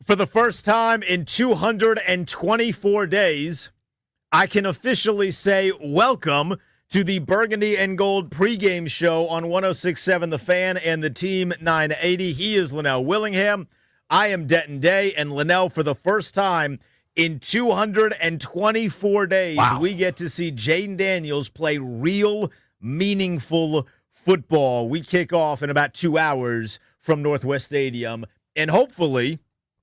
For the first time in 224 days, I can officially say welcome to the Burgundy and Gold pregame show on 106.7 The Fan and the Team 980. He is Lynnell Willingham. I am Denton Day, and Lynnell, for the first time in 224 days, we get to see Jayden Daniels play real, meaningful football. We kick off in about 2 hours from Northwest Stadium, and hopefully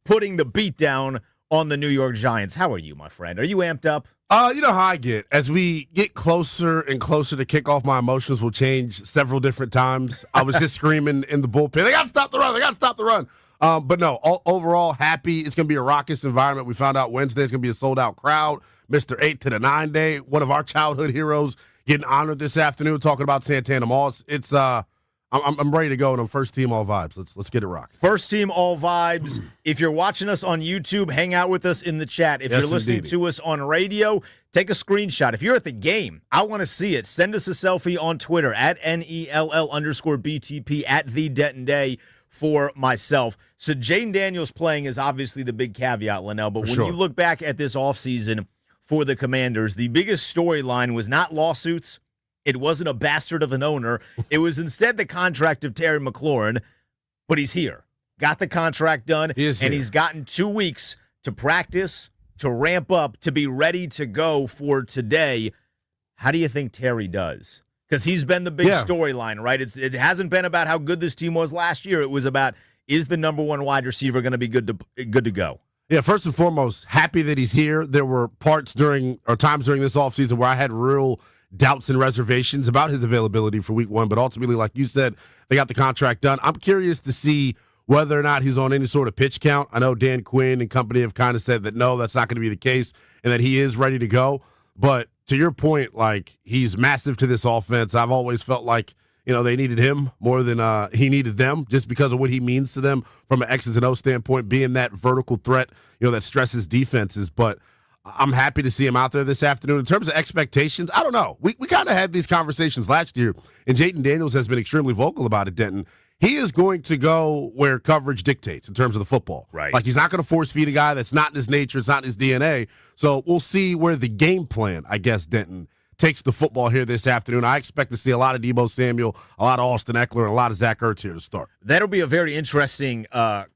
putting the beat down on the New York Giants. How are you, my friend? Are you amped up? You know how I get. As we get closer and closer to kickoff, my emotions will change several different times. I was just screaming in the bullpen, they got to stop the run, they got to stop the run. But no, overall, happy. It's going to be a raucous environment. We found out Wednesday is going to be a sold-out crowd. Mr. 8 to the 9 day, one of our childhood heroes, getting honored this afternoon, talking about Santana Moss. It's I'm ready to go, and I'm first team all vibes. Let's get it rocked. First team all vibes. If you're watching us on YouTube, hang out with us in the chat. If you're listening to us on radio, take a screenshot. If you're at the game, I want to see it. Send us a selfie on Twitter at NELL_BTP at the Denton Day for myself. So Jayden Daniels playing is obviously the big caveat, Lynnell. But when you look back at this offseason for the Commanders, the biggest storyline was not lawsuits. It wasn't a bastard of an owner. It was instead the contract of Terry McLaurin, but he's here. Got the contract done, and he's gotten 2 weeks to practice, to ramp up, to be ready to go for today. How do you think Terry does? Because he's been the big storyline, right? It hasn't been about how good this team was last year. It was about, is the number one wide receiver going to be good to go? Yeah, first and foremost, happy that he's here. There were times during this offseason where I had real doubts and reservations about his availability for week one, but ultimately, like you said, they got the contract done. I'm curious to see whether or not he's on any sort of pitch count. I know Dan Quinn and company have kind of said that no, that's not going to be the case, and that he is ready to go. But to your point, like, he's massive to this offense. I've always felt like, they needed him more than he needed them, just because of what he means to them from an X's and O standpoint, being that vertical threat, that stresses defenses. But I'm happy to see him out there this afternoon. In terms of expectations, I don't know. We kind of had these conversations last year, and Jayden Daniels has been extremely vocal about it, Denton. He is going to go where coverage dictates in terms of the football. Right. Like, he's not going to force feed a guy that's not in his nature, it's not in his DNA. So we'll see where the game plan, I guess, Denton, takes the football here this afternoon. I expect to see a lot of Deebo Samuel, a lot of Austin Eckler, and a lot of Zach Ertz here to start. That'll be a very interesting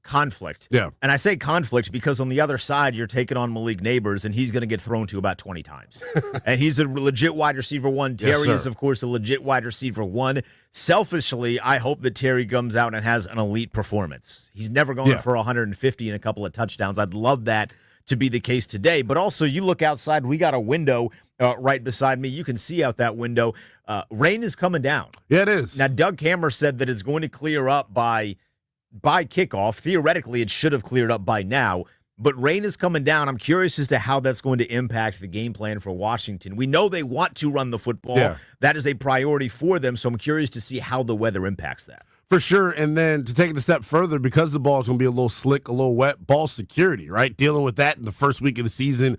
conflict. Yeah. And I say conflict because on the other side, you're taking on Malik Neighbors, and he's going to get thrown to about 20 times. And he's a legit wide receiver one. Terry is, of course, a legit wide receiver one. Selfishly, I hope that Terry comes out and has an elite performance. He's never going for 150 and a couple of touchdowns. I'd love that to be the case today. But also, you look outside, we got a window right beside me. You can see out that window. Rain is coming down. Yeah, it is. Now, Doug Hammer said that it's going to clear up by kickoff. Theoretically, it should have cleared up by now. But rain is coming down. I'm curious as to how that's going to impact the game plan for Washington. We know they want to run the football. Yeah. That is a priority for them. So I'm curious to see how the weather impacts that. For sure. And then to take it a step further, because the ball is going to be a little slick, a little wet, ball security, right? Dealing with that in the first week of the season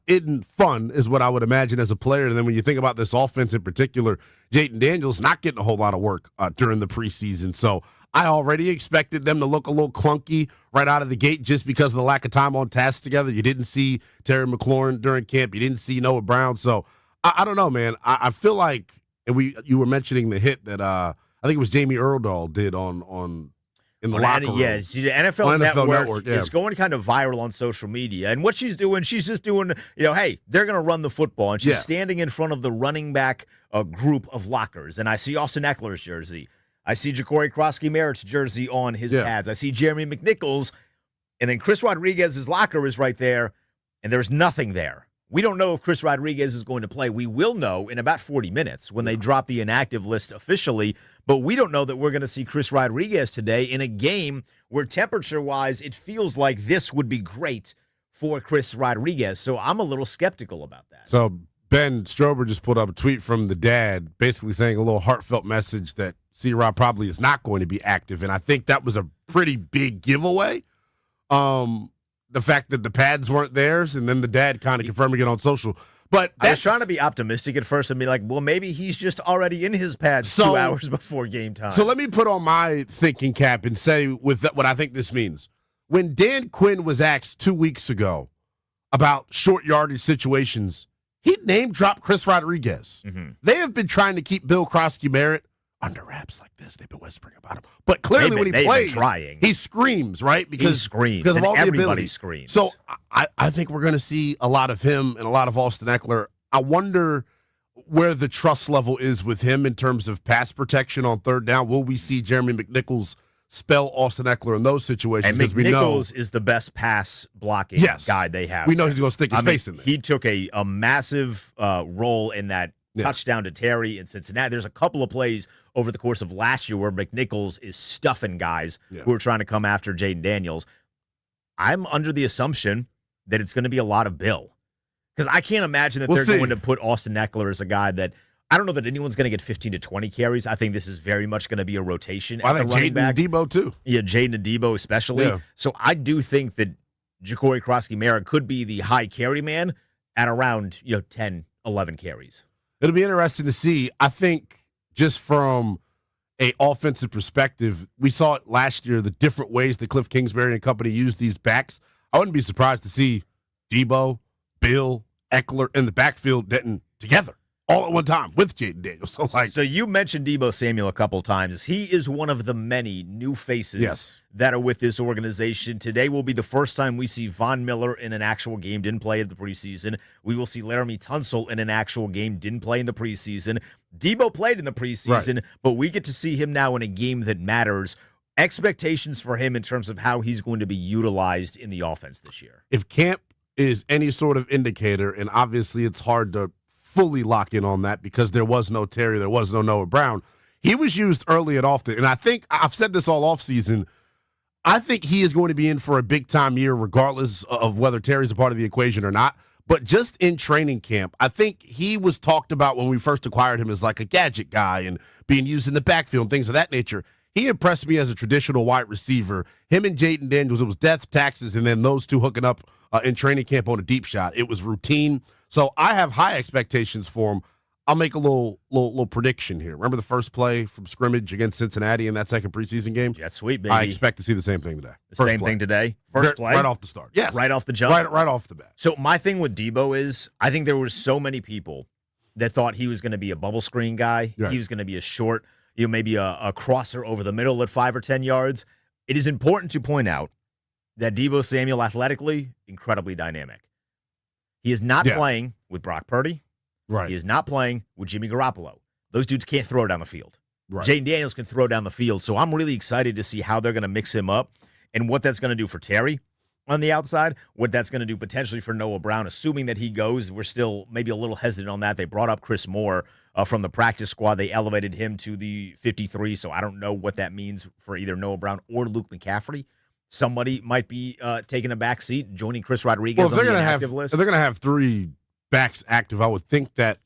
isn't fun, is what I would imagine as a player. And then when you think about this offense in particular, Jayden Daniels not getting a whole lot of work during the preseason. So I already expected them to look a little clunky right out of the gate just because of the lack of time on task together. You didn't see Terry McLaurin during camp. You didn't see Noah Brown. So I don't know, man. I feel like, and you were mentioning the hit that I think it was Jamie Erdahl did in the locker room. Yeah, the NFL Network is going kind of viral on social media. And what she's doing, she's just doing, hey, they're going to run the football. And she's standing in front of the running back group of lockers. And I see Austin Eckler's jersey. I see Ja'Cory Krosky-Merritt's jersey on his pads. I see Jeremy McNichols. And then Chris Rodriguez's locker is right there. And there's nothing there. We don't know if Chris Rodriguez is going to play. We will know in about 40 minutes when they drop the inactive list officially. But we don't know that we're going to see Chris Rodriguez today in a game where temperature-wise it feels like this would be great for Chris Rodriguez. So I'm a little skeptical about that. So Ben Strober just put up a tweet from the dad basically saying a little heartfelt message that C-Rod probably is not going to be active. And I think that was a pretty big giveaway. The fact that the pads weren't theirs, and then the dad kind of confirming it on social. But I was trying to be optimistic at first and be like, well, maybe he's just already in his pads 2 hours before game time. So let me put on my thinking cap and say with that, what I think this means. when Dan Quinn was asked 2 weeks ago about short yardage situations, he name-dropped Chris Rodriguez. Mm-hmm. They have been trying to keep Bill Krosky-Merritt under wraps like this. They've been whispering about him. But clearly when he plays, he screams, right? He screams, because of all everybody the ability. screams. So I think we're going to see a lot of him and a lot of Austin Eckler. I wonder where the trust level is with him in terms of pass protection on third down. Will we see Jeremy McNichols spell Austin Eckler in those situations? And McNichols is the best pass blocking guy they have. We know he's going to stick his face in there. He took a massive role in that touchdown to Terry in Cincinnati. There's a couple of plays over the course of last year where McNichols is stuffing guys who are trying to come after Jaden Daniels. I'm under the assumption that it's going to be a lot of Bill. Because I can't imagine that they're going to put Austin Eckler as a guy that I don't know that anyone's going to get 15 to 20 carries. I think this is very much going to be a rotation at the running back. Jaden and Debo, too. Yeah, Jaden and Debo especially. Yeah. So I do think that Ja'Cory Krosky-Merritt could be the high carry man at around 10, 11 carries. It'll be interesting to see. I think just from a offensive perspective, we saw it last year, the different ways that Cliff Kingsbury and company used these backs. I wouldn't be surprised to see Debo, Bill, Eckler in the backfield, Denton together all at one time with Jaden Daniels. So you mentioned Debo Samuel a couple times. He is one of the many new faces that are with this organization. Today will be the first time we see Von Miller in an actual game, didn't play in the preseason. We will see Laramie Tunsil in an actual game, didn't play in the preseason. Debo played in the preseason, but we get to see him now in a game that matters. Expectations for him in terms of how he's going to be utilized in the offense this year. If camp is any sort of indicator, and obviously it's hard to fully lock in on that because there was no Terry, there was no Noah Brown. He was used early and often, and I think I've said this all offseason. I think he is going to be in for a big-time year regardless of whether Terry's a part of the equation or not. But just in training camp, I think he was talked about when we first acquired him as like a gadget guy and being used in the backfield and things of that nature. He impressed me as a traditional wide receiver. Him and Jaden Daniels, it was death, taxes, and then those two hooking up in training camp on a deep shot. It was routine. So I have high expectations for him. I'll make a little prediction here. Remember the first play from scrimmage against Cincinnati in that second preseason game? Jet sweep, baby. I expect to see the same thing today. Same thing today? First play? Right off the start. Yes. Right off the jump? Right off the bat. So my thing with Debo is I think there were so many people that thought he was going to be a bubble screen guy. Right. He was going to be a short, maybe a crosser over the middle at 5 or 10 yards. It is important to point out that Debo Samuel athletically, incredibly dynamic. He is not playing with Brock Purdy. Right. He is not playing with Jimmy Garoppolo. Those dudes can't throw down the field. Right. Jaden Daniels can throw down the field. So I'm really excited to see how they're going to mix him up and what that's going to do for Terry on the outside, what that's going to do potentially for Noah Brown, assuming that he goes. We're still maybe a little hesitant on that. They brought up Chris Moore from the practice squad. They elevated him to the 53, so I don't know what that means for either Noah Brown or Luke McCaffrey. Somebody might be taking a back seat, joining Chris Rodriguez on the inactive list. If they're going to have 3 backs active, I would think that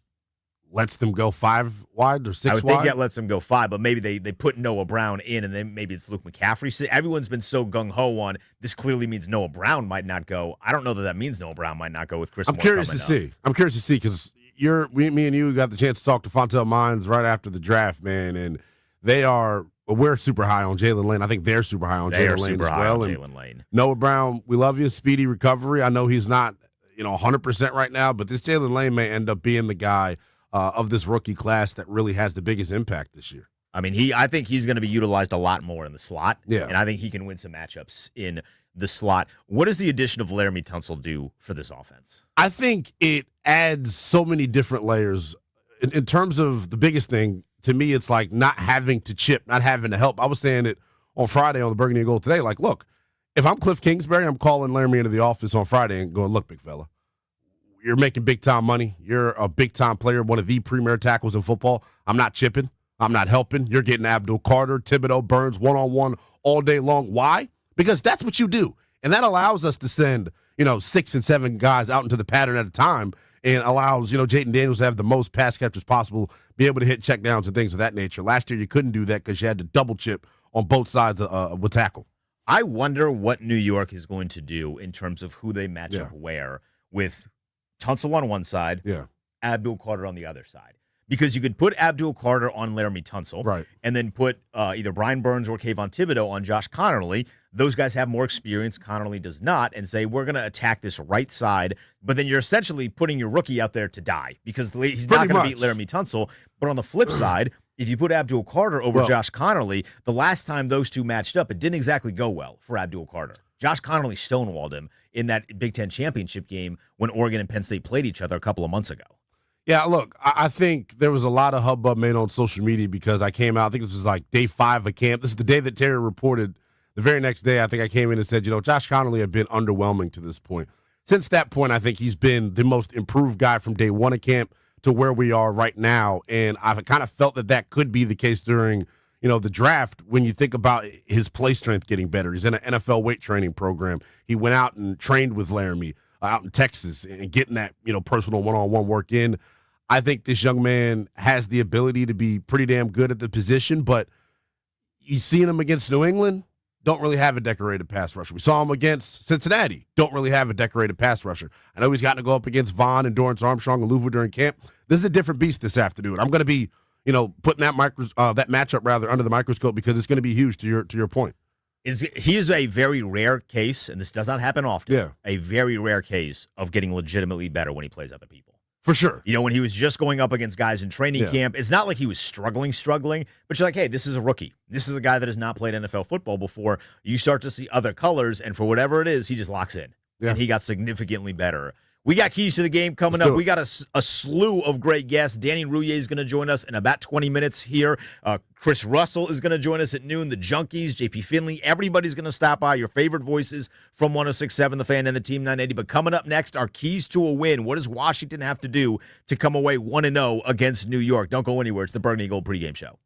lets them go 5 wide or 6 wide. I would think that lets them go 5, but maybe they put Noah Brown in, and then maybe it's Luke McCaffrey. Everyone's been so gung-ho on this clearly means Noah Brown might not go. I don't know that means Noah Brown might not go with Chris Moore. I'm curious to see because me and you got the chance to talk to Fontel Mines right after the draft, man, and we're super high on Jalen Lane. I think they're super high on Jalen Lane as well. Jalen Lane. Noah Brown, we love you. Speedy recovery. I know he's not 100% right now, but this Jalen Lane may end up being the guy of this rookie class that really has the biggest impact this year. I mean, I think he's going to be utilized a lot more in the slot, and I think he can win some matchups in the slot. What does the addition of Laramie Tunsil do for this offense? I think it adds so many different layers. In terms of the biggest thing, to me, it's like not having to chip, not having to help. I was saying it on Friday on the Burgundy and Gold today. Like, look, if I'm Cliff Kingsbury, I'm calling Laramie into the office on Friday and going, look, big fella, you're making big-time money. You're a big-time player, one of the premier tackles in football. I'm not chipping. I'm not helping. You're getting Abdul Carter, Thibodeau, Burns, one-on-one all day long. Why? Because that's what you do. And that allows us to send, 6 and 7 guys out into the pattern at a time and allows, Jaden Daniels to have the most pass catchers possible, be able to hit checkdowns and things of that nature. Last year, you couldn't do that because you had to double chip on both sides with tackle. I wonder what New York is going to do in terms of who they match up where with Tunsil on one side, Abdul Carter on the other side. because you could put Abdul Carter on Laramie Tunsil, right, and then put either Brian Burns or Kayvon Thibodeau on Josh Connerly. Those guys have more experience. Connerly does not, and say, we're going to attack this right side. But then you're essentially putting your rookie out there to die because he's not going to beat Laramie Tunsil. But on the flip side, if you put Abdul Carter over Josh Connerly, the last time those two matched up, it didn't exactly go well for Abdul Carter. Josh Connerly stonewalled him in that Big Ten championship game when Oregon and Penn State played each other a couple of months ago. Yeah, look, I think there was a lot of hubbub made on social media because I came out, I think this was like day 5 of camp. This is the day that Terry reported. The very next day, I think I came in and said, Josh Connerly had been underwhelming to this point. Since that point, I think he's been the most improved guy from day 1 of camp to where we are right now. And I've kind of felt that could be the case during, the draft when you think about his play strength getting better. He's in an NFL weight training program. He went out and trained with Laramie out in Texas and getting that, personal one-on-one work in. I think this young man has the ability to be pretty damn good at the position, but you seen him against New England, don't really have a decorated pass rusher. We saw him against Cincinnati, don't really have a decorated pass rusher. I know he's gotten to go up against Vaughn and Dorrance Armstrong and Louisville during camp. This is a different beast this afternoon. I'm going to be, putting that matchup under the microscope because it's going to be huge to your point. He is a very rare case, and this does not happen often. Yeah. A very rare case of getting legitimately better when he plays other people. For sure. When he was just going up against guys in training camp, it's not like he was struggling, but you're like, hey, this is a rookie. This is a guy that has not played NFL football before. You start to see other colors, and for whatever it is, he just locks in. Yeah. And he got significantly better. We got keys to the game coming up. We got a slew of great guests. Danny Rouillet is going to join us in about 20 minutes here. Chris Russell is going to join us at noon. The Junkies, JP Finley, everybody's going to stop by. Your favorite voices from 106.7 The Fan and the Team 980. But coming up next, our keys to a win. What does Washington have to do to come away 1-0 against New York? Don't go anywhere. It's the Burgundy Gold pregame show.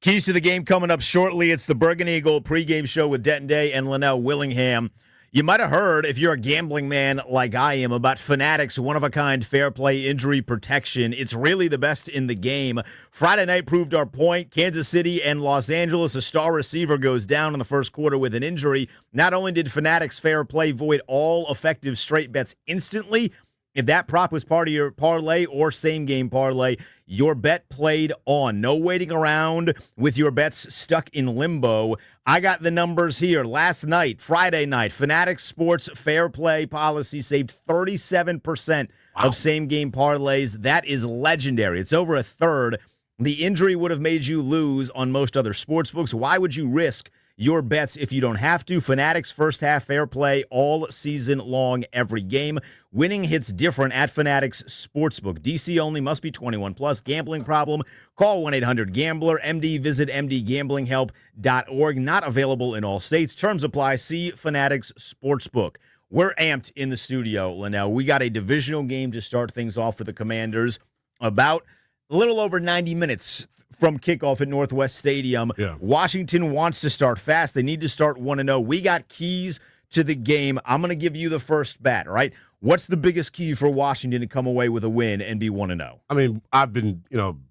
Keys to the game coming up shortly. It's the Burgundy Gold pregame show with Denton Day and Lynnell Willingham. You might have heard, if you're a gambling man like I am, about Fanatics one-of-a-kind fair play injury protection. It's really the best in the game. Friday night proved our point. Kansas City and Los Angeles, a star receiver goes down in the first quarter with an injury. Not only did Fanatics fair play void all effective straight bets instantly, if that prop was part of your parlay or same-game parlay, your bet played on. No waiting around with your bets stuck in limbo. I got the numbers here. Last night, Friday night, Fanatics Sports Fair Play policy saved 37% of same-game parlays. That is legendary. It's over a third. The injury would have made you lose on most other sportsbooks. Why would you risk your bets if you don't have to? Fanatics first half fair play all season long, every game. Winning hits different at Fanatics Sportsbook. DC only, must be 21 plus. Gambling problem? Call 1-800-GAMBLER. MD, visit mdgamblinghelp.org. Not available in all states. Terms apply. See Fanatics Sportsbook. We're amped in the studio, Lynnell. We got a divisional game to start things off for the Commanders. About a little over 90 minutes from kickoff at Northwest Stadium. Yeah. Washington wants to start fast. They need to start 1-0. We got keys to the game. I'm going to give you the first bat, all right? What's the biggest key for Washington to come away with a win and be 1-0? I mean, I've been,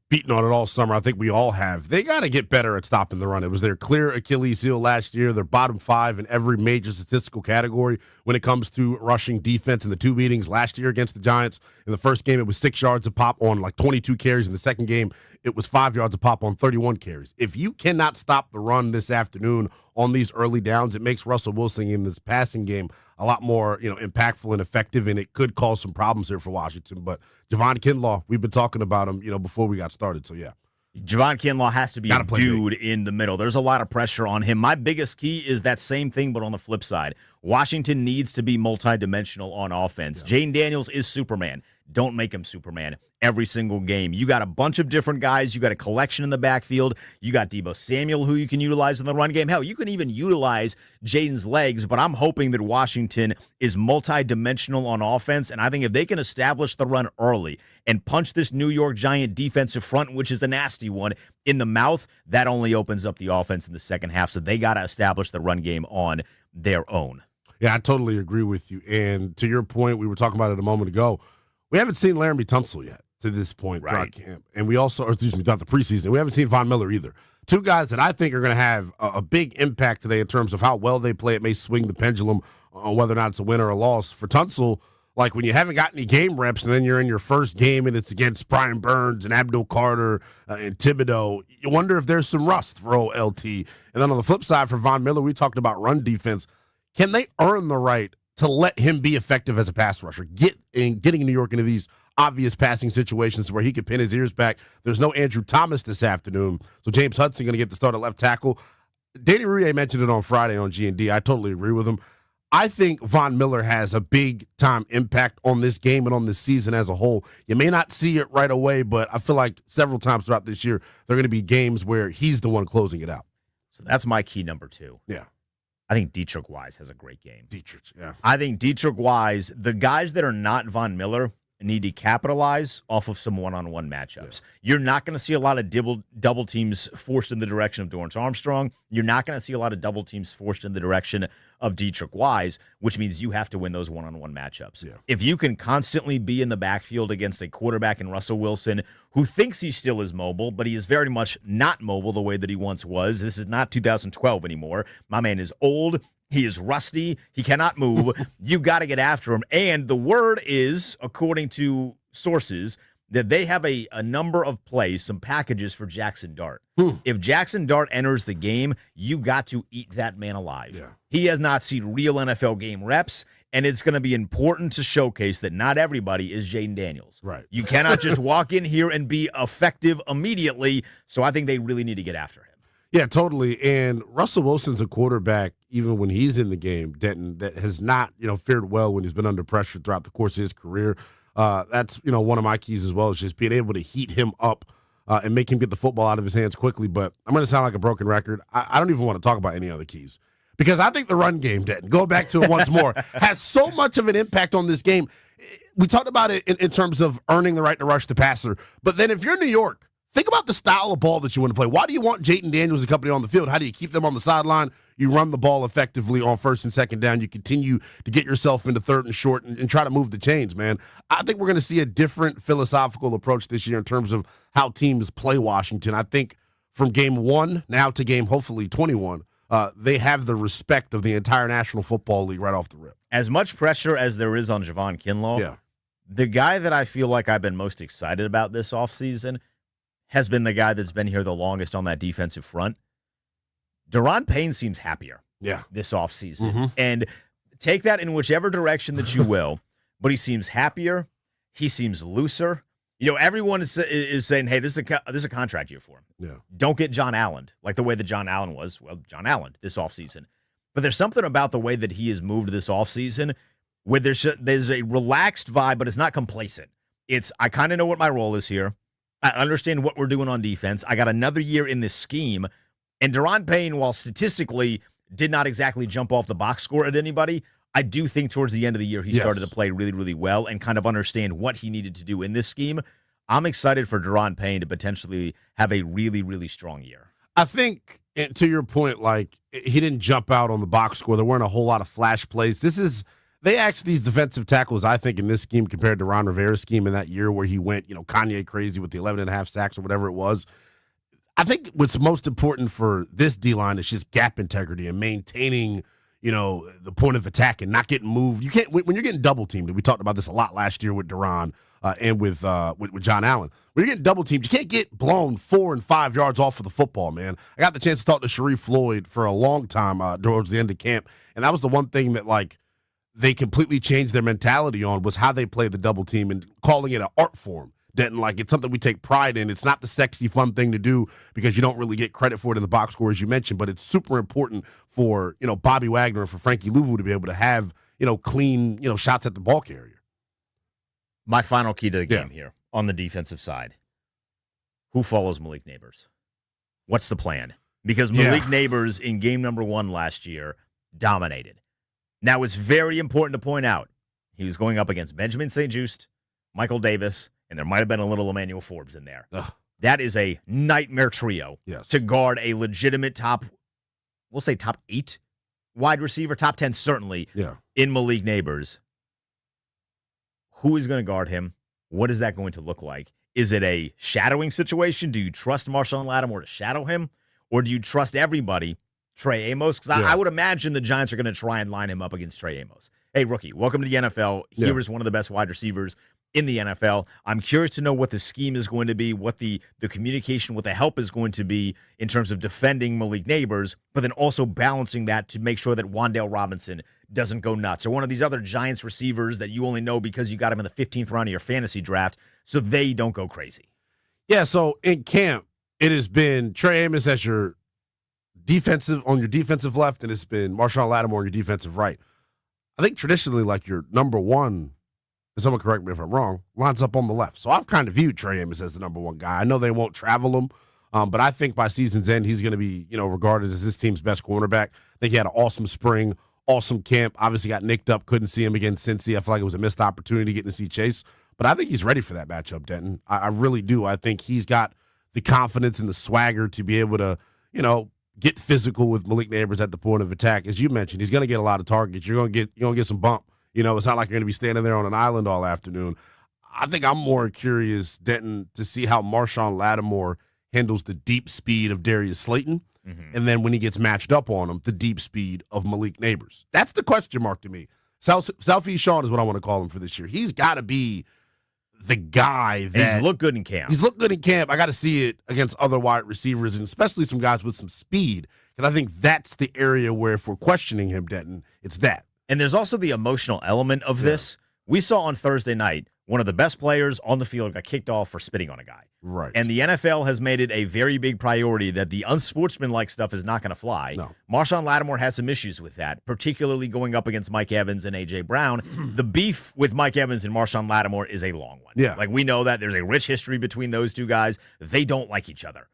beating on it all summer. I think we all have. They got to get better at stopping the run. It was their clear Achilles heel last year. They're bottom 5 in every major statistical category when it comes to rushing defense in the 2 meetings last year against the Giants. In the first game, it was 6 yards a pop on like 22 carries. In the second game, it was 5 yards a pop on 31 carries. If you cannot stop the run this afternoon on these early downs, it makes Russell Wilson in this passing game a lot more, impactful and effective, and it could cause some problems here for Washington. But Javon Kinlaw, we've been talking about him, before we got started. So, yeah. Javon Kinlaw has to be a dude in the middle. There's a lot of pressure on him. My biggest key is that same thing, but on the flip side. Washington needs to be multidimensional on offense. Yeah. Jane Daniels is Superman. Don't make him Superman every single game. You got a bunch of different guys. You got a collection in the backfield. You got Deebo Samuel, who you can utilize in the run game. Hell, you can even utilize Jaden's legs, but I'm hoping that Washington is multidimensional on offense, and I think if they can establish the run early and punch this New York Giant defensive front, which is a nasty one, in the mouth, that only opens up the offense in the second half, so they got to establish the run game on their own. Yeah, I totally agree with you, and to your point, we were talking about it a moment ago, we haven't seen Laramie Tunsil yet to this point throughout camp. And we also, throughout the preseason, we haven't seen Von Miller either. 2 guys that I think are going to have a big impact today in terms of how well they play. It may swing the pendulum on whether or not it's a win or a loss. For Tunsil, like when you haven't got any game reps and then you're in your first game and it's against Brian Burns and Abdul Carter and Thibodeau, you wonder if there's some rust for old LT. And then on the flip side for Von Miller, we talked about run defense. Can they earn the right to let him be effective as a pass rusher, getting New York into these obvious passing situations where he could pin his ears back? There's no Andrew Thomas this afternoon, so James Hudson going to get the start at left tackle. Danny Rouillet mentioned it on Friday on G&D. I totally agree with him. I think Von Miller has a big-time impact on this game and on this season as a whole. You may not see it right away, but I feel like several times throughout this year, there are going to be games where he's the one closing it out. So that's my key number 2. Yeah. I think Dietrich Wise has a great game. Dietrich, yeah. I think Dietrich Wise, the guys that are not Von Miller need to capitalize off of some one-on-one matchups. Yeah. You're not going to see a lot of double teams forced in the direction of Dorrance Armstrong. You're not going to see a lot of double teams forced in the direction of Dietrich Wise, which means you have to win those one-on-one matchups. Yeah. If you can constantly be in the backfield against a quarterback in Russell Wilson who thinks he still is mobile, but he is very much not mobile the way that he once was. This is not 2012 anymore. My man is old. He is rusty. He cannot move. You got to get after him. And the word is, according to sources, that they have a number of plays, some packages for Jackson Dart. If Jackson Dart enters the game, you got to eat that man alive. Yeah. He has not seen real NFL game reps, and it's going to be important to showcase that not everybody is Jaden Daniels. Right. You cannot just walk in here and be effective immediately, so I think they really need to get after him. Yeah, totally. And Russell Wilson's a quarterback, even when he's in the game, Denton, that has not, fared well when he's been under pressure throughout the course of his career. That's, one of my keys as well, is just being able to heat him up and make him get the football out of his hands quickly. But I'm going to sound like a broken record. I don't even want to talk about any other keys because I think the run game, Denton, go back to it once more, has so much of an impact on this game. We talked about it in terms of earning the right to rush the passer. But then if you're New York, think about the style of ball that you want to play. Why do you want Jayden Daniels and company on the field? How do you keep them on the sideline? You run the ball effectively on first and second down. You continue to get yourself into third and short and try to move the chains, man. I think we're going to see a different philosophical approach this year in terms of how teams play Washington. I think from game 1 now to game hopefully 21, they have the respect of the entire National Football League right off the rip. As much pressure as there is on Javon Kinlaw, the guy that I feel like I've been most excited about this offseason has been the guy that's been here the longest on that defensive front. Daron Payne seems happier this offseason. Mm-hmm. And take that in whichever direction that you will, but he seems happier. He seems looser. You know, everyone is saying, hey, this is a contract year for him. Yeah. Don't get John Allen, like the way that John Allen was. Well, John Allen this offseason. But there's something about the way that he has moved this offseason where there's a relaxed vibe, but it's not complacent. It's, I kind of know what my role is here. I understand what we're doing on defense. I got another year in this scheme. And Daron Payne, while statistically did not exactly jump off the box score at anybody, I do think towards the end of the year he started to play really, really well and kind of understand what he needed to do in this scheme. I'm excited for Daron Payne to potentially have a really, really strong year. I think, to your point, like, he didn't jump out on the box score. There weren't a whole lot of flash plays. They asked these defensive tackles, I think, in this scheme compared to Ron Rivera's scheme in that year where he went, Kanye crazy with the 11.5 sacks or whatever it was. I think what's most important for this D-line is just gap integrity and maintaining, the point of attack and not getting moved. You can't, when you're getting double teamed, we talked about this a lot last year with Daron and with John Allen. When you're getting double teamed, you can't get blown 4 and 5 yards off of the football, man. I got the chance to talk to Sharif Floyd for a long time towards the end of camp, and that was the one thing that, like, they completely changed their mentality on was how they played the double team and calling it an art form. Denton, like, it's something we take pride in. It's not the sexy, fun thing to do because you don't really get credit for it in the box score, as you mentioned, but it's super important for, Bobby Wagner and for Frankie Louvu to be able to have, clean, shots at the ball carrier. My final key to the game here on the defensive side. Who follows Malik Neighbors? What's the plan? Because Malik Neighbors in game number 1 last year dominated. Now, it's very important to point out he was going up against Benjamin St-Juste, Michael Davis, and there might have been a little Emmanuel Forbes in there. Ugh. That is a nightmare trio to guard a legitimate top 8 wide receiver, top 10 certainly, in Malik Neighbors. Who is going to guard him? What is that going to look like? Is it a shadowing situation? Do you trust Marshawn Lattimore to shadow him? Or do you trust everybody, Trey Amos? Because I would imagine the Giants are going to try and line him up against Trey Amos. Hey, rookie, welcome to the NFL. Here is one of the best wide receivers in the NFL. I'm curious to know what the scheme is going to be, what the communication, what the help is going to be in terms of defending Malik Neighbors, but then also balancing that to make sure that Wan'Dale Robinson doesn't go nuts, or one of these other Giants receivers that you only know because you got him in the 15th round of your fantasy draft, so they don't go crazy. Yeah, so in camp, it has been Trey Amos as your defensive left, and it's been Marshawn Lattimore on your defensive right. I think traditionally, like, your number one, and someone correct me if I'm wrong, lines up on the left. So I've kind of viewed Trey Amos as the number one guy. I know they won't travel him, but I think by season's end, he's going to be, regarded as this team's best cornerback. I think he had an awesome spring, awesome camp. Obviously got nicked up, couldn't see him against Cincy. I feel like it was a missed opportunity getting to see Chase. But I think he's ready for that matchup, Denton. I really do. I think he's got the confidence and the swagger to be able to, get physical with Malik Neighbors at the point of attack. As you mentioned, he's going to get a lot of targets. You're going to get some bump. It's not like you're going to be standing there on an island all afternoon. I think I'm more curious, Denton, to see how Marshawn Lattimore handles the deep speed of Darius Slayton, and then when he gets matched up on him, the deep speed of Malik Neighbors. That's the question mark to me. Southeast Sean is what I want to call him for this year. He's got to be the guy that he's looked good in camp. He's looked good in camp. I got to see it against other wide receivers, and especially some guys with some speed, because I think that's the area where, if we're questioning him, Denton, it's that. And there's also the emotional element of this. We saw on Thursday night, one of the best players on the field got kicked off for spitting on a guy. Right. And the NFL has made it a very big priority that the unsportsmanlike stuff is not going to fly. No. Marshawn Lattimore had some issues with that, particularly going up against Mike Evans and A.J. Brown. The beef with Mike Evans and Marshawn Lattimore is a long one. Yeah. Like, we know that. There's a rich history between those two guys. They don't like each other.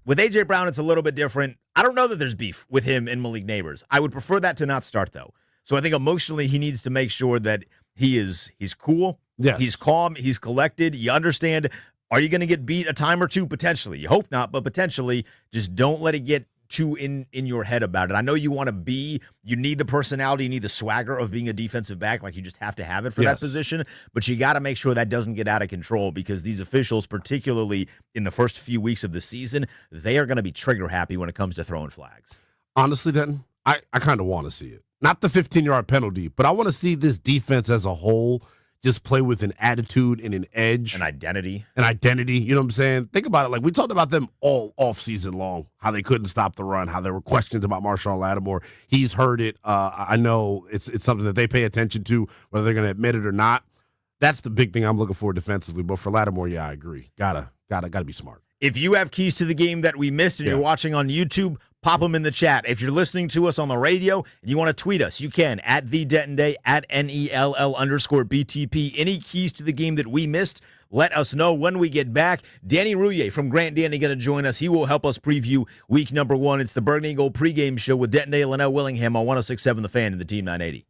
With A.J. Brown, it's a little bit different. I don't know that there's beef with him and Malik Neighbors. I would prefer that to not start, though. So I think emotionally he needs to make sure that he's cool. Yes. He's calm. He's collected. You understand Are you going to get beat a time or two? Potentially. You hope not, but potentially. Just don't let it get too in your head about it. I know you want to be, you need the personality, you need the swagger of being a defensive back. Like, you just have to have it for that position, but you got to make sure that doesn't get out of control, because these officials, particularly in the first few weeks of the season, they are going to be trigger happy when it comes to throwing flags. Honestly, Denton, I kind of want to see it. Not the 15-yard penalty, but I want to see this defense as a whole just play with an attitude and an edge. An identity. You know what I'm saying? Think about it. Like, we talked about them all off season long, how they couldn't stop the run, how there were questions about Marshawn Lattimore. He's heard it. I know it's something that they pay attention to, whether they're going to admit it or not. That's the big thing I'm looking for defensively. But for Lattimore, yeah, I agree. Gotta be smart. If you have keys to the game that we missed and you're watching on YouTube, pop them in the chat. If you're listening to us on the radio and you want to tweet us, you can at the Denton Day, at NELL_BTP. Any keys to the game that we missed, let us know when we get back. Danny Rouillet from Grant Danny going to join us. He will help us preview week number 1. It's the Burgundy Gold pregame show with Denton Day, Lynnell, Willingham on 106.7 The Fan and the Team 980.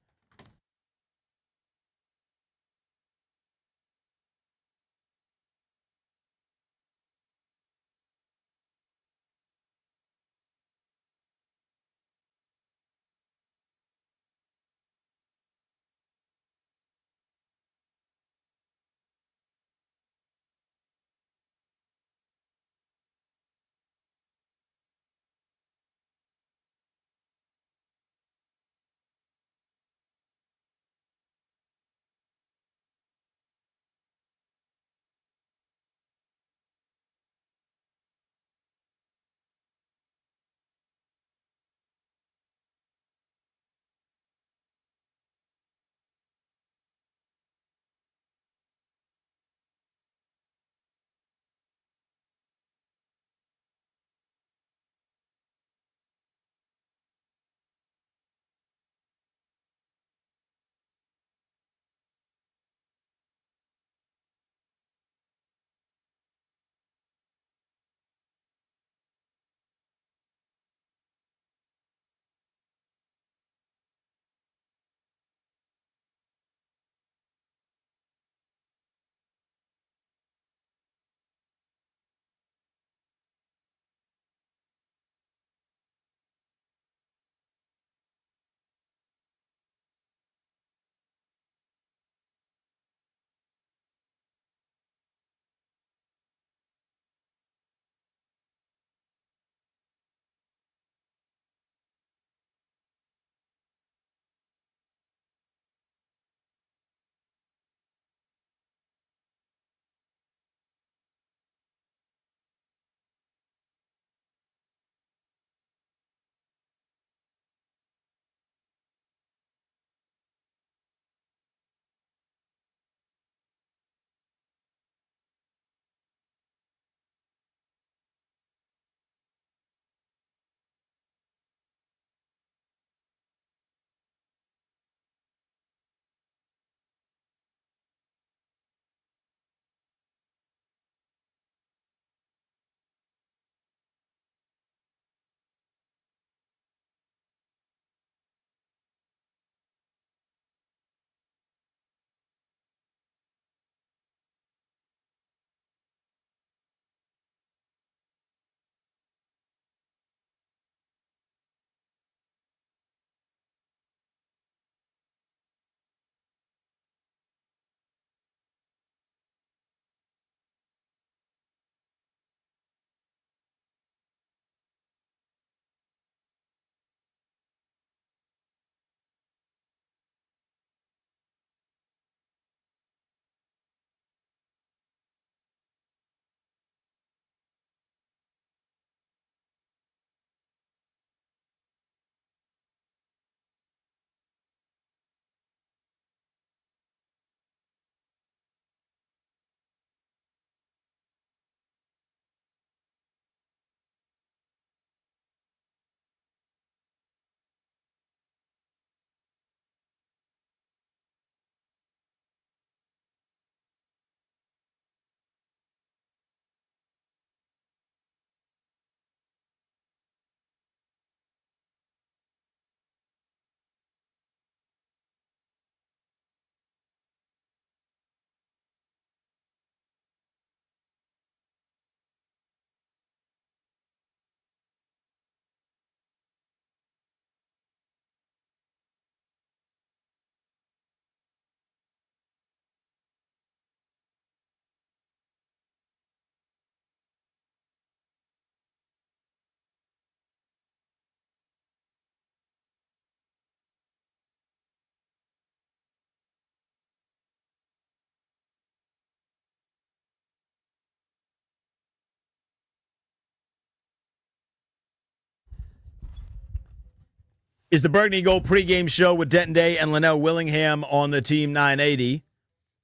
is the Burgundy Gold pregame show with Denton Day and Lynnell Willingham on the Team 980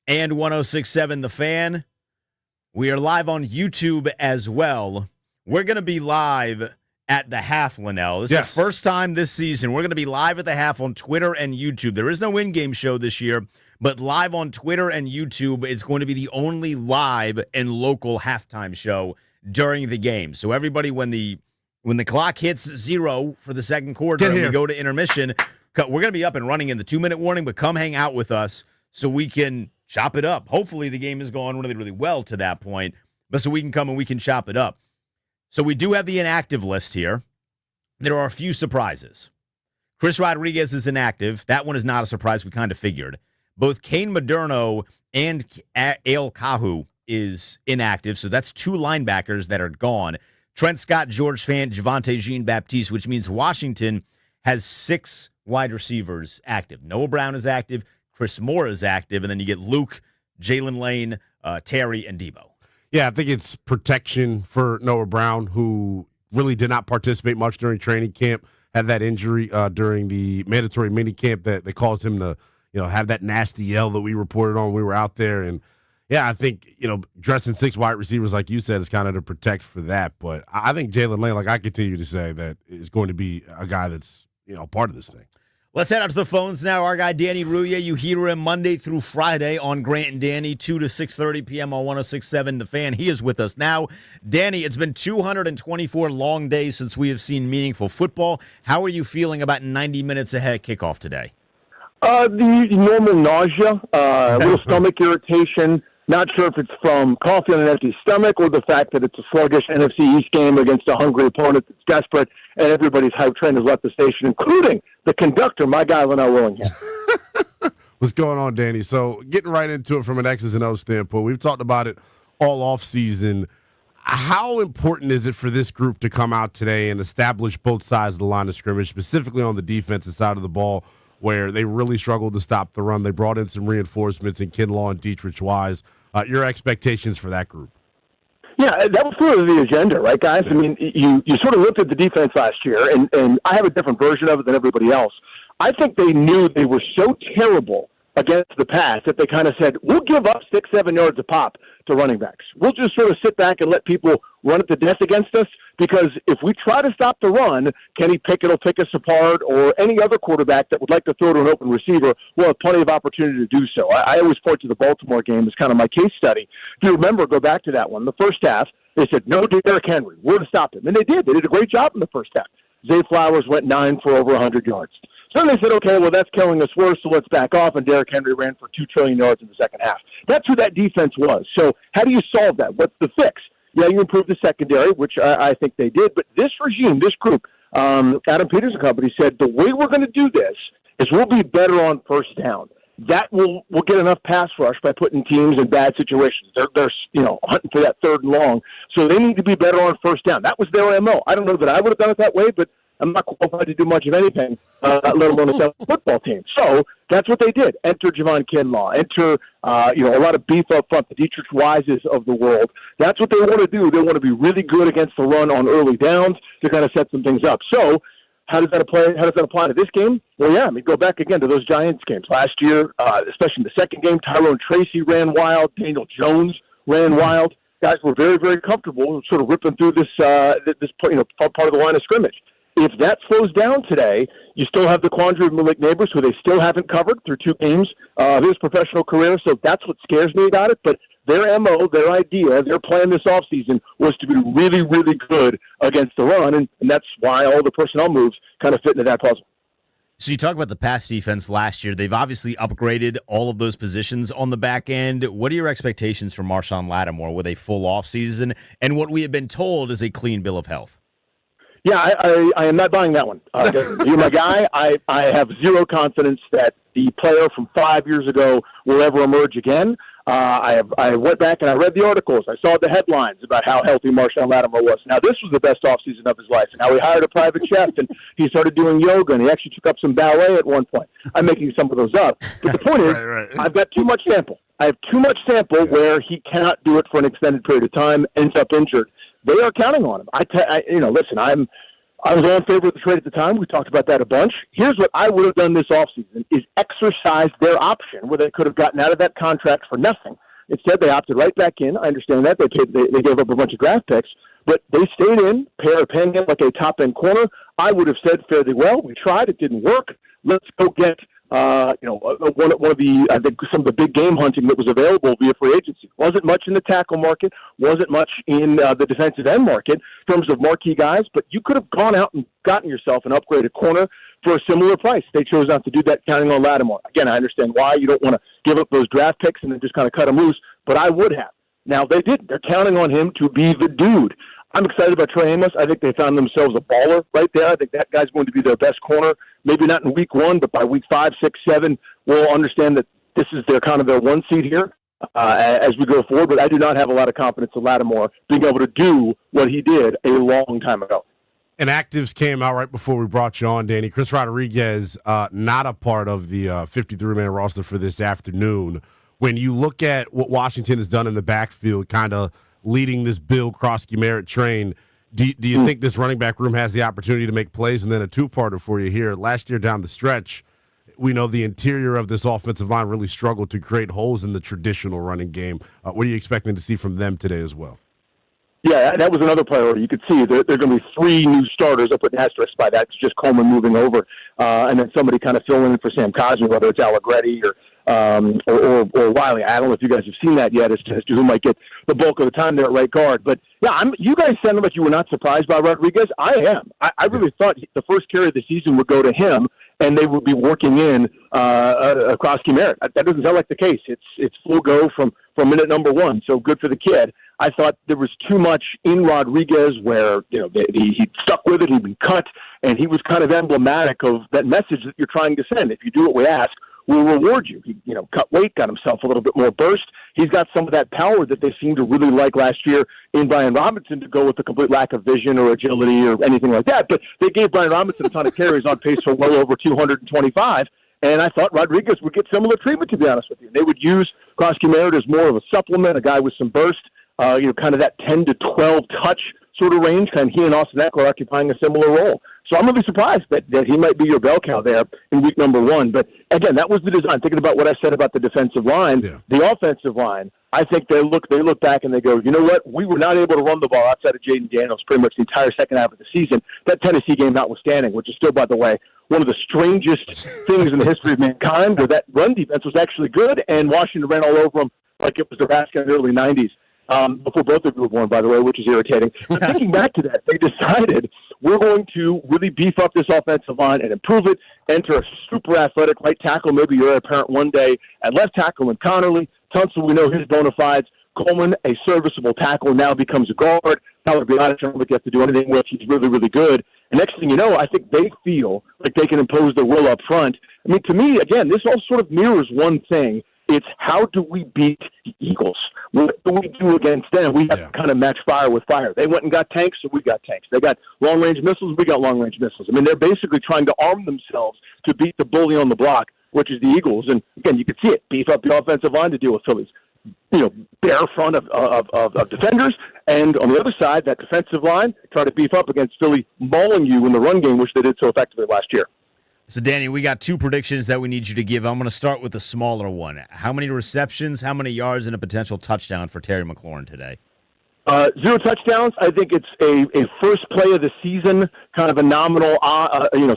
and 106.7 The Fan. We are live on YouTube as well. We're going to be live at the half, Lynnell. This is the first time this season. We're going to be live at the half on Twitter and YouTube. There is no in-game show this year, but live on Twitter and YouTube, it's going to be the only live and local halftime show during the game. So everybody, when the clock hits 0 for the second quarter and we go to intermission, we're going to be up and running in the 2-minute warning, but come hang out with us so we can chop it up. Hopefully the game has gone really, really well to that point, but so we can come and we can chop it up. So we do have the inactive list here. There are a few surprises. Chris Rodriguez is inactive. That one is not a surprise. We kind of figured. Both Kane Moderno and Ale Kahu is inactive, so that's 2 linebackers that are gone. Trent Scott, George Fant, Javonte Jean-Baptiste, which means Washington has 6 wide receivers active. Noah Brown is active. Chris Moore is active. And then you get Luke, Jalen Lane, Terry, and Debo. Yeah, I think it's protection for Noah Brown, who really did not participate much during training camp, had that injury during the mandatory minicamp that caused him to have that nasty yell that we reported on when we were out there. And, yeah, I think, dressing 6 wide receivers, like you said, is kind of to protect for that. But I think Jalen Lane, like I continue to say, that is going to be a guy that's, part of this thing. Let's head out to the phones now. Our guy, Danny Ruya, you hear him Monday through Friday on Grant and Danny, 2 to 6:30 p.m. on 106.7 The Fan. He is with us now. Danny, it's been 224 long days since we have seen meaningful football. How are you feeling about 90 minutes ahead of kickoff today? The normal nausea, a little stomach irritation. Not sure if it's from coffee on an empty stomach or the fact that it's a sluggish NFC East game against a hungry opponent that's desperate, and everybody's hype train has left the station, including the conductor, my guy, Lynnell Willingham. What's going on, Danny? So getting right into it from an X's and O's standpoint, we've talked about it all off season. How important is it for this group to come out today and establish both sides of the line of scrimmage, specifically on the defensive side of the ball, where they really struggled to stop the run? They brought in some reinforcements in Kinlaw and Dietrich Wise. Your expectations for that group? Yeah, that was sort of the agenda, right, guys? I mean, you sort of looked at the defense last year, and I have a different version of it than everybody else. I think they knew they were so terrible against the pass that they kind of said, we'll give up 6-7 yards a pop to running backs. We'll just sort of sit back and let people run at the death against us, because if we try to stop the run, Kenny Pickett will pick us apart, or any other quarterback that would like to throw to an open receiver will have plenty of opportunity to do so. I always point to the Baltimore game as kind of my case study. If you remember, go back to that one. The first half, they said, no Derrick Henry. We're going to stop him. And they did. They did a great job in the first half. Zay Flowers went 9 for over 100 yards. So then they said, okay, well, that's killing us worse, so let's back off, and Derrick Henry ran for 2 trillion yards in the second half. That's who that defense was. So how do you solve that? What's the fix? Yeah, you improve the secondary, which I think they did, but this regime, this group, Adam Peters and company said, the way we're going to do this is we'll be better on first down. That will get enough pass rush by putting teams in bad situations. They're hunting for that 3rd and long, so they need to be better on first down. That was their MO. I don't know that I would have done it that way, but I'm not qualified to do much of anything, let alone a football team. So that's what they did. Enter Javon Kinlaw. Enter, a lot of beef up front, the Dietrich Wises of the world. That's what they want to do. They want to be really good against the run on early downs to kind of set some things up. So how does that apply? How does that apply to this game? Well, yeah, go back again to those Giants games last year, especially in the second game. Tyrone Tracy ran wild. Daniel Jones ran wild. Guys were very, very comfortable sort of ripping through this part of the line of scrimmage. If that slows down today, you still have the quandary of Malik Neighbors, who they still haven't covered through 2 games of his professional career. So that's what scares me about it. But their MO, their idea, their plan this offseason was to be really, really good against the run. And that's why all the personnel moves kind of fit into that puzzle. So you talk about the pass defense last year. They've obviously upgraded all of those positions on the back end. What are your expectations for Marshawn Lattimore with a full offseason and what we have been told is a clean bill of health? Yeah, I am not buying that one. You're my guy. I have zero confidence that the player from 5 years ago will ever emerge again. I went back and I read the articles. I saw the headlines about how healthy Marshawn Lattimore was. Now, this was the best offseason of his life. And how he hired a private chef and he started doing yoga and he actually took up some ballet at one point. I'm making some of those up. But the point is, I've got too much sample. I have too much sample where he cannot do it for an extended period of time, ends up injured. They are counting on him. Listen, I was all in favor of the trade at the time. We talked about that a bunch. Here's what I would have done this offseason is exercise their option where they could have gotten out of that contract for nothing. Instead, they opted right back in. I understand that. They gave up a bunch of draft picks, but they stayed in, paying him like a top-end corner. I would have said fairly well, we tried. It didn't work. Let's go get one of the, I think, some of the big game hunting that was available via free agency. Wasn't much in the tackle market, wasn't much in the defensive end market in terms of marquee guys, but you could have gone out and gotten yourself an upgraded corner for a similar price. They chose not to do that, counting on Lattimore. Again, I understand why you don't want to give up those draft picks and then just kind of cut them loose, but I would have. Now, they did. They're counting on him to be the dude. I'm excited about Trey Amos. I think they found themselves a baller right there. I think that guy's going to be their best corner. Maybe not in week 1, but by week 5, 6, 7, we'll understand that this is their kind of their one seed here as we go forward. But I do not have a lot of confidence in Lattimore being able to do what he did a long time ago. And actives came out right before we brought you on, Danny. Chris Rodriguez, not a part of the 53-man roster for this afternoon. When you look at what Washington has done in the backfield, kind of leading this Bill Krosky-Merritt train, do you think this running back room has the opportunity to make plays? And then a two-parter for you here. Last year down the stretch, we know the interior of this offensive line really struggled to create holes in the traditional running game. What are you expecting to see from them today as well? Yeah, that was another priority. You could see there are going to be 3 new starters. I'll put an asterisk by that. It's just Coleman moving over, and then somebody kind of filling in for Sam Cosmi, whether it's Allegretti or Wiley. I don't know if you guys have seen that yet as to who might get the bulk of the time there at right guard. But, yeah, you guys sounded like you were not surprised by Rodriguez. I am. I really thought the first carry of the season would go to him, and they would be working in across Merritt. That doesn't sound like the case. It's full go from minute number 1, so good for the kid. I thought there was too much in Rodriguez where he stuck with it, he'd been cut, and he was kind of emblematic of that message that you're trying to send. If you do what we ask, we'll reward you. He cut weight, got himself a little bit more burst. He's got some of that power that they seemed to really like last year in Brian Robinson to go with the complete lack of vision or agility or anything like that. But they gave Brian Robinson a ton of carries on pace for well over 225. And I thought Rodriguez would get similar treatment, to be honest with you. They would use Krosky-Merritt as more of a supplement, a guy with some burst, kind of that 10 to 12 touch sort of range. Kind of he and Austin Eckler occupying a similar role. So I'm really surprised that he might be your bell cow there in week number 1. But, again, that was the design. Thinking about what I said about the defensive line, the offensive line, I think they look back and they go, you know what? We were not able to run the ball outside of Jaden Daniels pretty much the entire second half of the season. That Tennessee game notwithstanding, which is still, by the way, one of the strangest things in the history of mankind, where that run defense was actually good and Washington ran all over them like it was Nebraska in the early 90s. Before both of you were born, by the way, which is irritating. But thinking back to that, they decided we're going to really beef up this offensive line and improve it, enter a super athletic right tackle, maybe you're apparent one day, at left tackle in Connerly. Tunsil, we know his bona fides. Coleman, a serviceable tackle, now becomes a guard. Tyler Biadasz, I don't think you have to do anything with. He's really, really good. And next thing you know, I think they feel like they can impose their will up front. I mean, to me, again, this all sort of mirrors one thing. It's how do we beat the Eagles? What do we do against them? We have to kind of match fire with fire. They went and got tanks, so we got tanks. They got long-range missiles, we got long-range missiles. I mean, they're basically trying to arm themselves to beat the bully on the block, which is the Eagles. And, again, you can see it. Beef up the offensive line to deal with Philly's, bare front of defenders. And on the other side, that defensive line, try to beef up against Philly mauling you in the run game, which they did so effectively last year. So, Danny, we got 2 predictions that we need you to give. I'm going to start with the smaller one. How many receptions, how many yards, and a potential touchdown for Terry McLaurin today? 0 touchdowns. I think it's a first play of the season, kind of a nominal,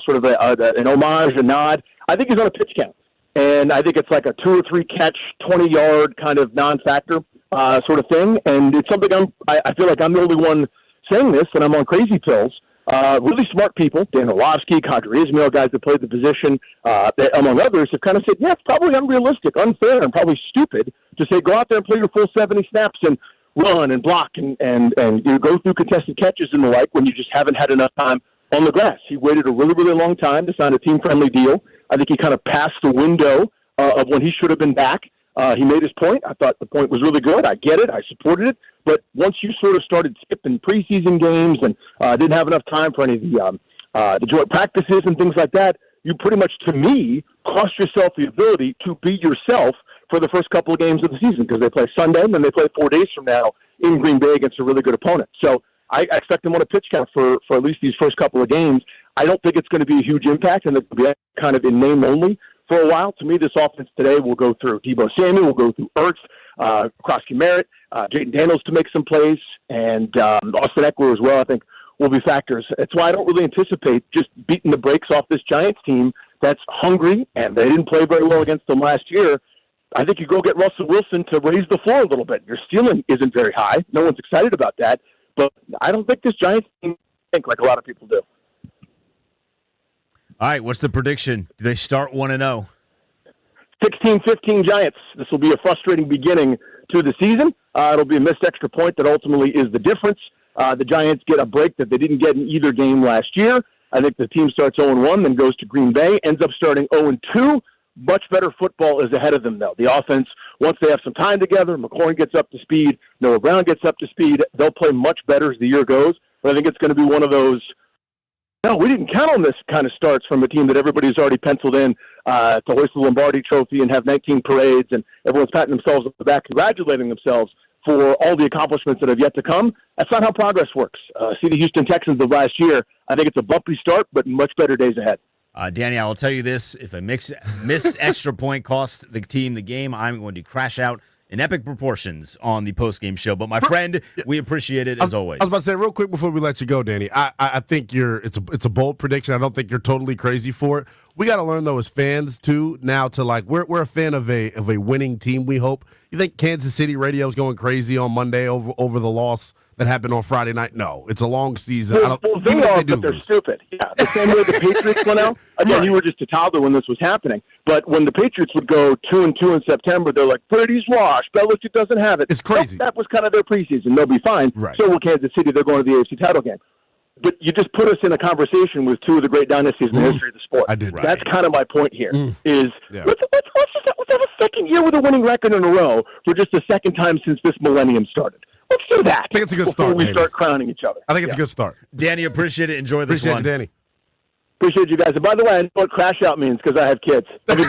sort of an homage, a nod. I think he's on a pitch count. And I think it's like a 2 or 3 catch, 20-yard kind of non-factor sort of thing. And it's something I feel like I'm the only one saying this, and I'm on crazy pills. Really smart people, Dan Orlovsky, Kadri Ismail, guys that played the position, that, among others, have kind of said, it's probably unrealistic, unfair, and probably stupid to say go out there and play your full 70 snaps and run and block and go through contested catches and the like when you just haven't had enough time on the grass. He waited a really, really long time to sign a team-friendly deal. I think he kind of passed the window of when he should have been back. He made his point. I thought the point was really good. I get it. I supported it. But once you sort of started skipping preseason games and didn't have enough time for any of the joint practices and things like that, you pretty much, to me, cost yourself the ability to be yourself for the first couple of games of the season because they play Sunday and then they play 4 days from now in Green Bay against a really good opponent. So I expect him on a pitch count for at least these first couple of games. I don't think it's going to be a huge impact, and it'll be kind of in name only for a while. To me, this offense today will go through Deebo Samuel, will go through Ertz, Krosky Merritt, Jaden Daniels to make some plays, and Austin Eckler as well, I think, will be factors. That's why I don't really anticipate just beating the brakes off this Giants team that's hungry, and they didn't play very well against them last year. I think you go get Russell Wilson to raise the floor a little bit. Your ceiling isn't very high. No one's excited about that. But I don't think this Giants team think like a lot of people do. All right, what's the prediction? Do they start 1-0? 16-15 Giants. This will be a frustrating beginning to the season. It'll be a missed extra point that ultimately is the difference. The Giants get a break that they didn't get in either game last year. I think the team starts 0-1, then goes to Green Bay, ends up starting 0-2. Much better football is ahead of them, though. The offense, once they have some time together, McLaurin gets up to speed, Noah Brown gets up to speed, they'll play much better as the year goes. But I think it's going to be one of those, no, we didn't count on this kind of starts from a team that everybody's already penciled in to hoist the Lombardi Trophy and have 19 parades, and everyone's patting themselves on the back, congratulating themselves for all the accomplishments that have yet to come. That's not how progress works. See the Houston Texans of last year. I think it's a bumpy start, but much better days ahead. Danny, I will tell you this. If a missed extra point costs the team the game, I'm going to crash out in epic proportions on the postgame show. But, my friend, we appreciate it as always. I was about to say, real quick before we let you go, Danny, I think it's a bold prediction. I don't think you're totally crazy for it. We got to learn, though, as fans, too, now to, like, we're a fan of a winning team, we hope. You think Kansas City radio is going crazy on Monday over the loss that happened on Friday night? No, it's a long season. Well, they are, but they're stupid. Yeah, the same way the Patriots went out. Again, you were just a toddler when this was happening. But when the Patriots would go 2-2 in September, they're like, Brady's washed. Belichick doesn't have it. It's crazy. Nope, that was kind of their preseason. They'll be fine. Right. So will Kansas City. They're going to the AFC title game. But you just put us in a conversation with two of the great dynasties in the history of the sport. I did. Right. That's kind of my point here. Is yeah. let's have a second year with a winning record in a row for just the second time since this millennium started. Let's do that. I think it's a good before start. We start crowning each other. I think it's a good start. Danny, appreciate it. Enjoy this appreciate one. You, Danny. Appreciate you guys. And by the way, I know what crash out means because I have kids. That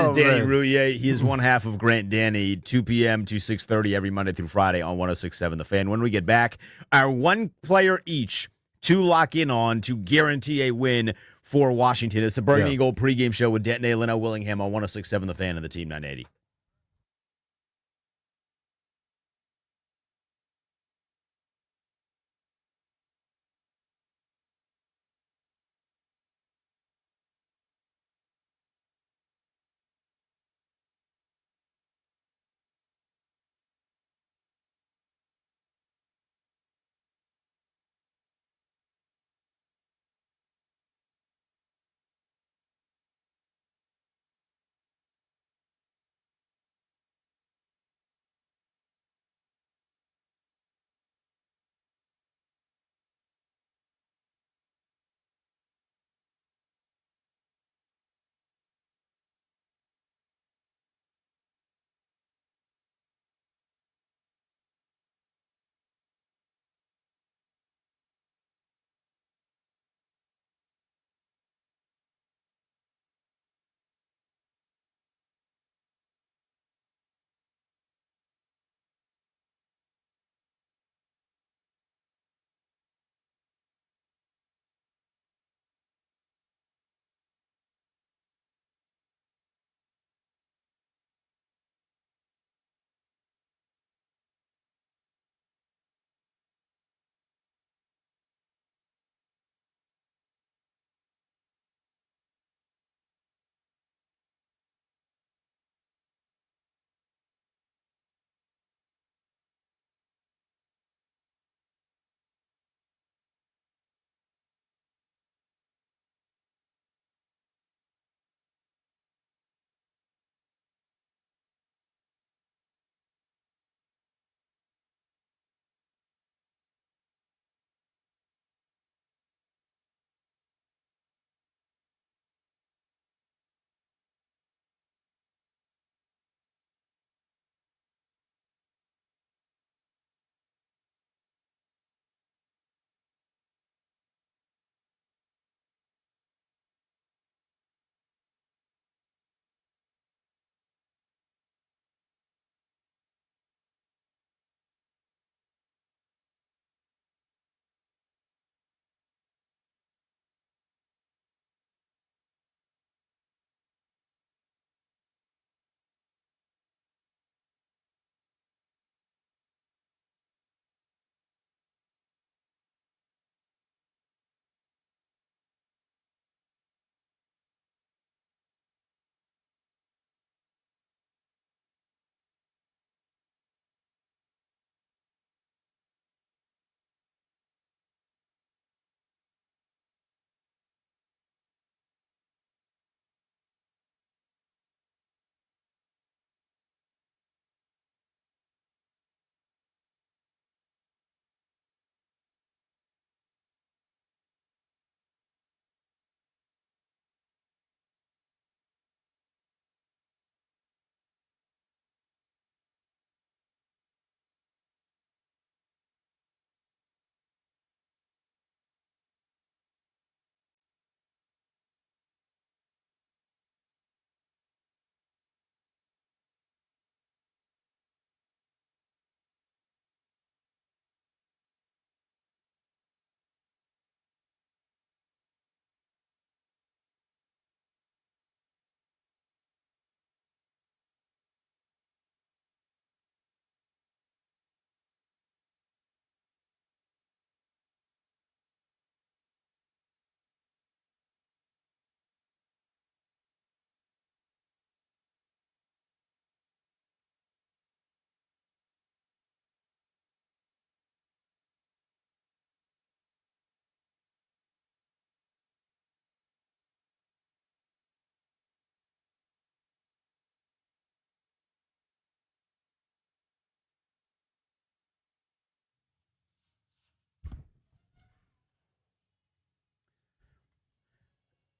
is Danny Rouillet. He is one half of Grant Danny, 2 p.m. to 6:30 every Monday through Friday on 106.7 The Fan. When we get back, our one player each to lock in on to guarantee a win for Washington. It's the Burgundy Gold pregame show with Denton, Lynnell, Willingham on 106.7 The Fan and the Team 980.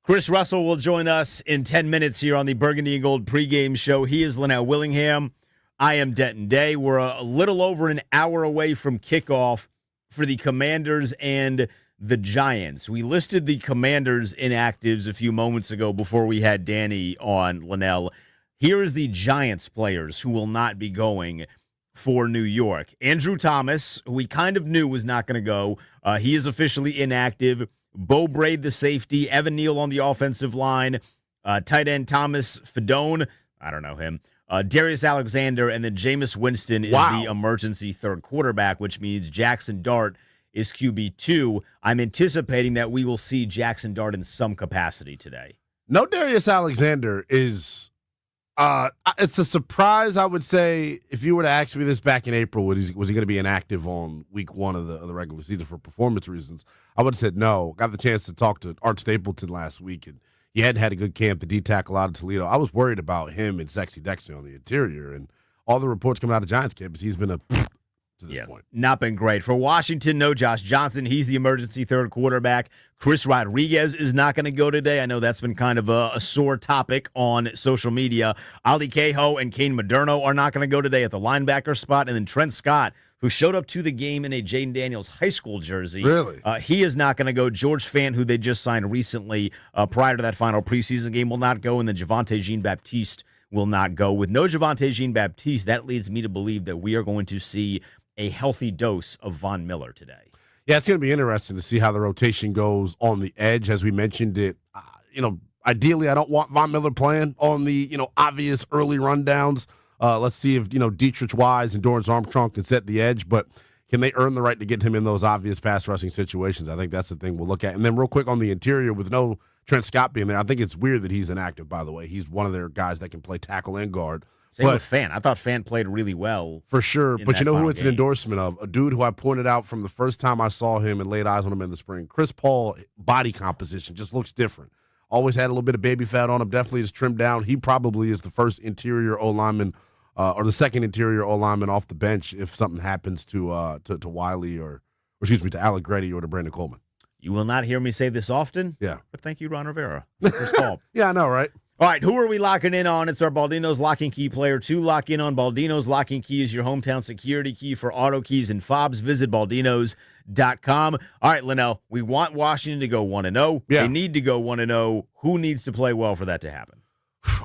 Chris Russell will join us in 10 minutes here on the Burgundy and Gold pregame show. He is Lynnell Willingham. I am Denton Day. We're a little over an hour away from kickoff for the Commanders and the Giants. We listed the Commanders inactives a few moments ago before we had Danny on, Lynnell. Here is the Giants players who will not be going for New York. Andrew Thomas, who we kind of knew was not going to go. He is officially inactive. Bo Braid, the safety. Evan Neal on the offensive line. Tight end Thomas Fedone. I don't know him. Darius Alexander, and then Jameis Winston is the emergency third quarterback, which means Jackson Dart is QB2. I'm anticipating that we will see Jackson Dart in some capacity today. No, Darius Alexander is it's a surprise, I would say. If you were to ask me this back in April, was he going to be inactive on week one of the regular season for performance reasons, I would have said no. Got the chance to talk to Art Stapleton last week, and he hadn't had a good camp. The D-tackle out of Toledo. I was worried about him and Sexy Dexter on the interior, and all the reports coming out of Giants campus, he's been to this point. Not been great. For Washington, no Josh Johnson. He's the emergency third quarterback. Chris Rodriguez is not going to go today. I know that's been kind of a sore topic on social media. Ali Cahoe and Kane Moderno are not going to go today at the linebacker spot. And then Trent Scott, who showed up to the game in a Jaden Daniels high school jersey. Really? He is not going to go. George Fant, who they just signed recently prior to that final preseason game, will not go. And then Javonte Jean-Baptiste will not go. With no Javonte Jean-Baptiste, that leads me to believe that we are going to see a healthy dose of Von Miller today. Yeah, it's going to be interesting to see how the rotation goes on the edge. As we mentioned it, ideally I don't want Von Miller playing on the, obvious early rundowns. Let's see if, Dietrich Wise and Dorrance Armstrong can set the edge, but can they earn the right to get him in those obvious pass rushing situations? I think that's the thing we'll look at. And then real quick on the interior, with no Trent Scott being there, I think it's weird that he's inactive, by the way. He's one of their guys that can play tackle and guard. Same with Fant. I thought Fant played really well. For sure. But you know who it's an endorsement of? A dude who I pointed out from the first time I saw him and laid eyes on him in the spring. Chris Paul, body composition just looks different. Always had a little bit of baby fat on him. Definitely is trimmed down. He probably is the first interior O-lineman or the second interior O-lineman off the bench if something happens to Wiley to Allegretti or to Brandon Coleman. You will not hear me say this often. Yeah. But thank you, Ron Rivera. Chris Paul. Yeah, I know, right? All right, who are we locking in on? It's our Baldino's Locking Key player to lock in on. Baldino's Locking Key is your hometown security key for auto keys and fobs. Visit baldinos.com. All right, Lynnell, we want Washington to go 1-0. Yeah. They need to go 1-0. Who needs to play well for that to happen?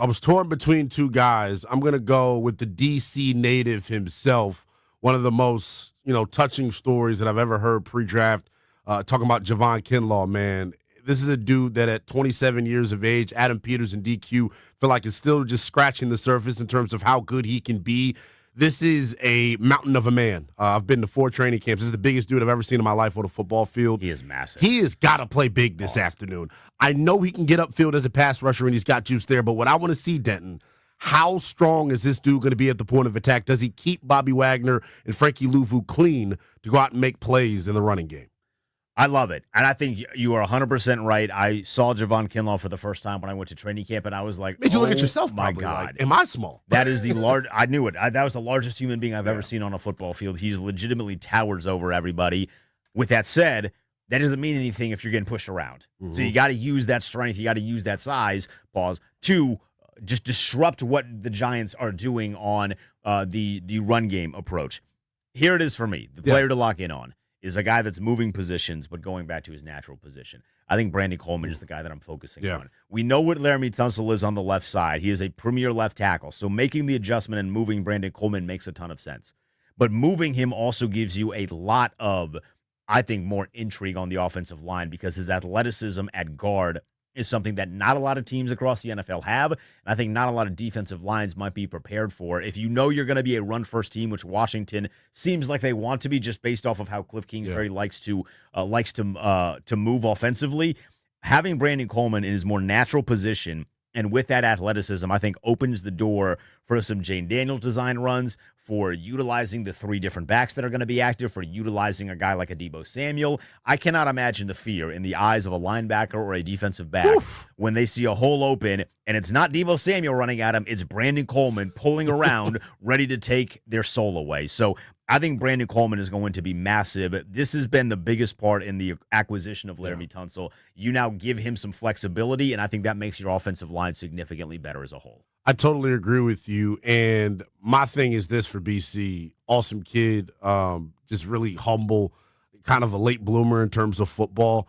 I was torn between two guys. I'm going to go with the D.C. native himself, one of the most, touching stories that I've ever heard pre-draft, talking about Javon Kinlaw, man. This is a dude that at 27 years of age, Adam Peters and DQ feel like is still just scratching the surface in terms of how good he can be. This is a mountain of a man. I've been to 4 training camps. This is the biggest dude I've ever seen in my life on a football field. He is massive. He has got to play big this afternoon. I know he can get upfield as a pass rusher, and he's got juice there, but what I want to see, Denton, how strong is this dude going to be at the point of attack? Does he keep Bobby Wagner and Frankie Louvu clean to go out and make plays in the running game? I love it. And I think you are 100% right. I saw Javon Kinlaw for the first time when I went to training camp, and I was like, made you look at yourself, my probably, God. Like, am I small? That is the large. I knew it. That was the largest human being I've ever seen on a football field. He's legitimately towers over everybody. With that said, that doesn't mean anything if you're getting pushed around. Mm-hmm. So you got to use that strength. You got to use that size, to just disrupt what the Giants are doing on the run game approach. Here it is for me. The player to lock in on is a guy that's moving positions but going back to his natural position. I think Brandon Coleman is the guy that I'm focusing on. We know what Laramie Tunsil is on the left side. He is a premier left tackle, so making the adjustment and moving Brandon Coleman makes a ton of sense. But moving him also gives you a lot of, I think, more intrigue on the offensive line because his athleticism at guard is something that not a lot of teams across the NFL have, and I think not a lot of defensive lines might be prepared for. If you know you're going to be a run-first team, which Washington seems like they want to be just based off of how Cliff Kingsbury likes to move offensively, having Brandon Coleman in his more natural position and with that athleticism, I think opens the door for some Jane Daniels design runs, for utilizing the 3 different backs that are going to be active, for utilizing a guy like a Deebo Samuel. I cannot imagine the fear in the eyes of a linebacker or a defensive back when they see a hole open, and it's not Deebo Samuel running at him, it's Brandon Coleman pulling around, ready to take their soul away. So I think Brandon Coleman is going to be massive. This has been the biggest part in the acquisition of Laramie Tunsil. You now give him some flexibility, and I think that makes your offensive line significantly better as a whole. I totally agree with you. And my thing is this for BC. Awesome kid, just really humble, kind of a late bloomer in terms of football.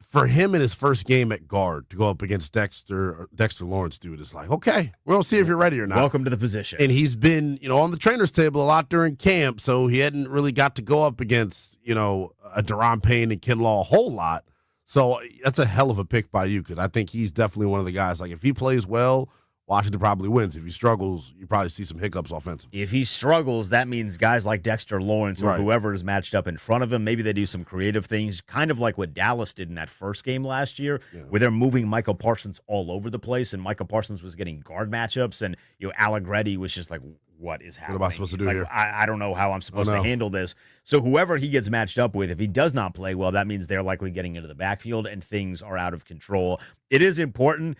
For him in his first game at guard to go up against Dexter Lawrence, dude, it's like, okay, we'll see if you're ready or not. Welcome to the position. And he's been, on the trainer's table a lot during camp, so he hadn't really got to go up against, a Deron Payne and Kinlaw a whole lot. So that's a hell of a pick by you because I think he's definitely one of the guys. Like, if he plays well, Washington probably wins. If he struggles, you probably see some hiccups offensively. If he struggles, that means guys like Dexter Lawrence or whoever is matched up in front of him, maybe they do some creative things, kind of like what Dallas did in that first game last year, where they're moving Michael Parsons all over the place, and Michael Parsons was getting guard matchups, and Allegretti was just like, what is happening? What am I supposed to do here? I don't know how I'm supposed to handle this. So whoever he gets matched up with, if he does not play well, that means they're likely getting into the backfield, and things are out of control. It is important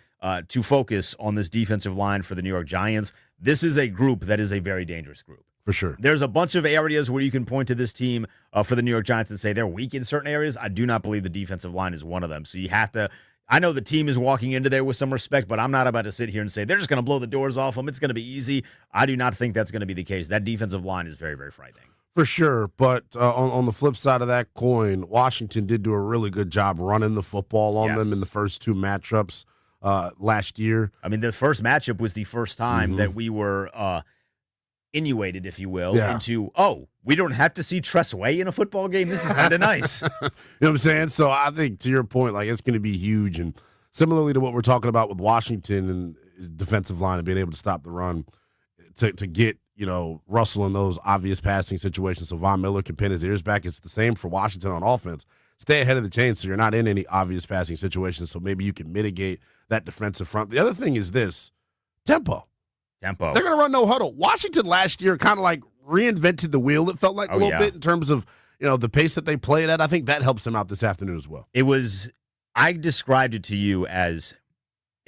to focus on this defensive line for the New York Giants. This is a group that is a very dangerous group. For sure. There's a bunch of areas where you can point to this team for the New York Giants and say they're weak in certain areas. I do not believe the defensive line is one of them. So you have to – I know the team is walking into there with some respect, but I'm not about to sit here and say they're just going to blow the doors off them. It's going to be easy. I do not think that's going to be the case. That defensive line is very, very frightening. For sure, but on the flip side of that coin, Washington did do a really good job running the football on them in the first two matchups last year. I mean, the first matchup was the first time that we were innuated, if you will, into, we don't have to see Tress Way in a football game. This is kind of nice. You know what I'm saying? So I think, to your point, like, it's going to be huge. And similarly to what we're talking about with Washington and defensive line and being able to stop the run, to get Russell in those obvious passing situations so Von Miller can pin his ears back. It's the same for Washington on offense. Stay ahead of the chain so you're not in any obvious passing situations, so maybe you can mitigate that defensive front. The other thing is this, tempo. They're going to run no huddle. Washington last year kind of like reinvented the wheel, it felt like a little bit in terms of the pace that they played at. I think that helps them out this afternoon as well. I described it to you as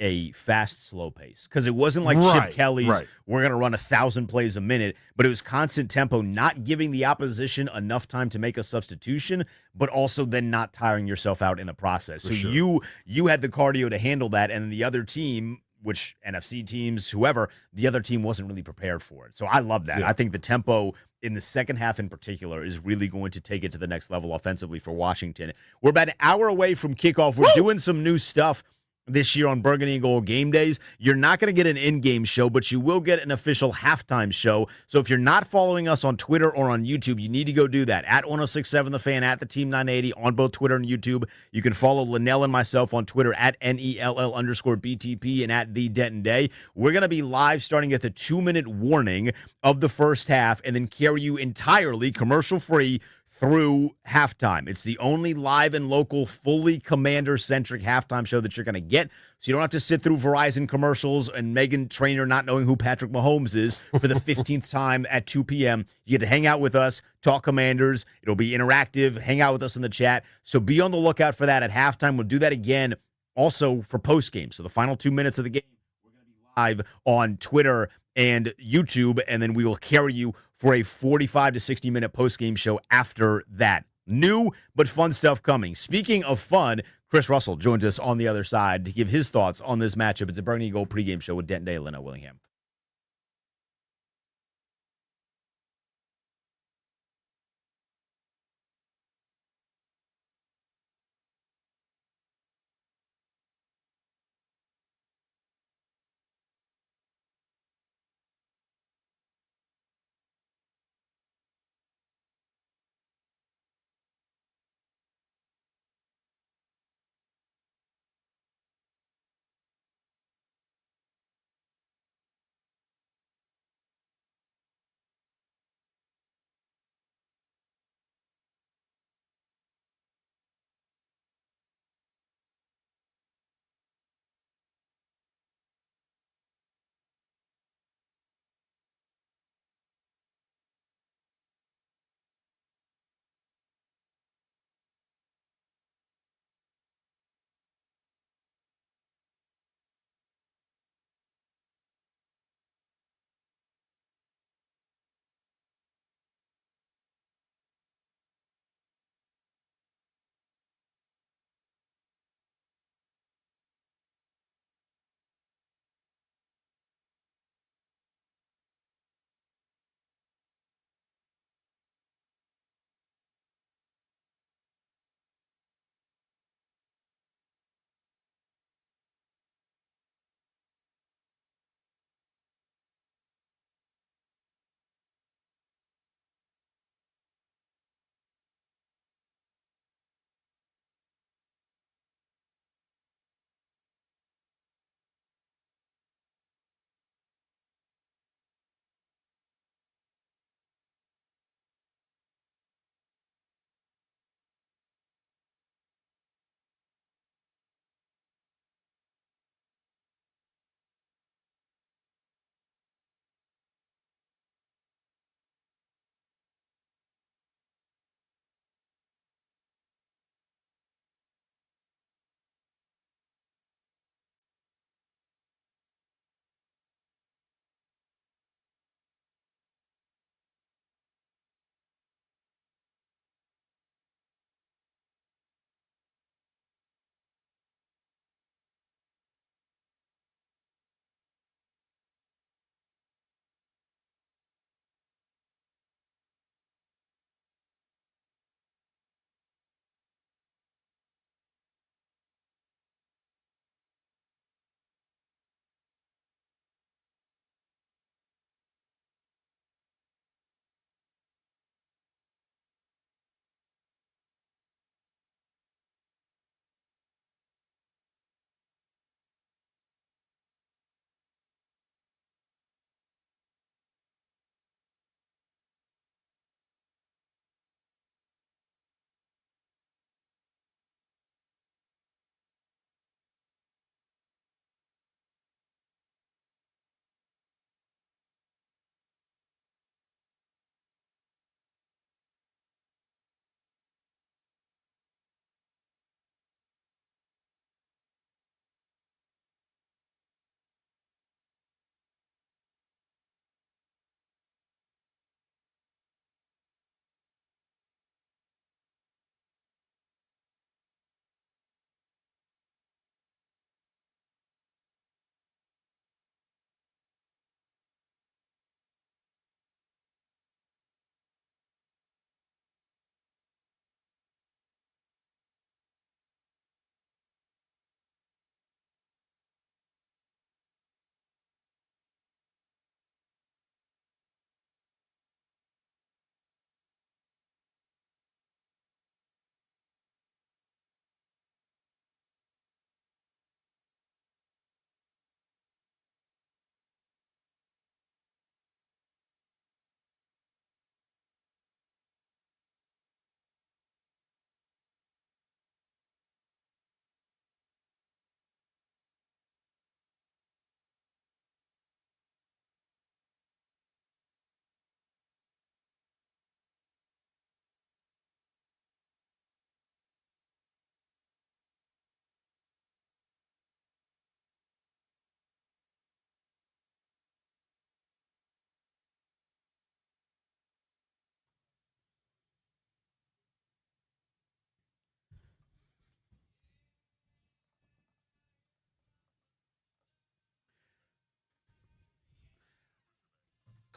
a fast, slow pace because it wasn't like Chip Kelly's, we're going to run 1,000 plays a minute, but it was constant tempo, not giving the opposition enough time to make a substitution, but also then not tiring yourself out in the process. So you had the cardio to handle that, and the other team, which NFC teams, whoever, the other team wasn't really prepared for it. So I love that. I think the tempo in the second half in particular is really going to take it to the next level offensively for Washington. We're about an hour away from kickoff. We're doing some new stuff this year on Burgundy and Gold game days. You're not going to get an in-game show, but you will get an official halftime show. So if you're not following us on Twitter or on YouTube, you need to go do that. At 1067 The Fan, at the Team 980 on both Twitter and YouTube. You can follow Lynnell and myself on Twitter at NELL_BTP and at The Denton Day. We're going to be live starting at the 2-minute warning of the first half and then carry you entirely commercial-free through halftime. It's the only live and local, fully Commander-centric halftime show that you're going to get, so you don't have to sit through Verizon commercials and Meghan Trainor not knowing who Patrick Mahomes is for the 15th time at 2 p.m. You get to hang out with us, talk Commanders. It'll be interactive. Hang out with us in the chat. So be on the lookout for that at halftime. We'll do that again also for postgame. So the final 2 minutes of the game, we're going to be live on Twitter and YouTube, and then we will carry you for a 45 to 60-minute post-game show after that. New but fun stuff coming. Speaking of fun, Chris Russell joins us on the other side to give his thoughts on this matchup. It's a Burgundy Gold pregame show with Denton Day, Lynnell, Willingham.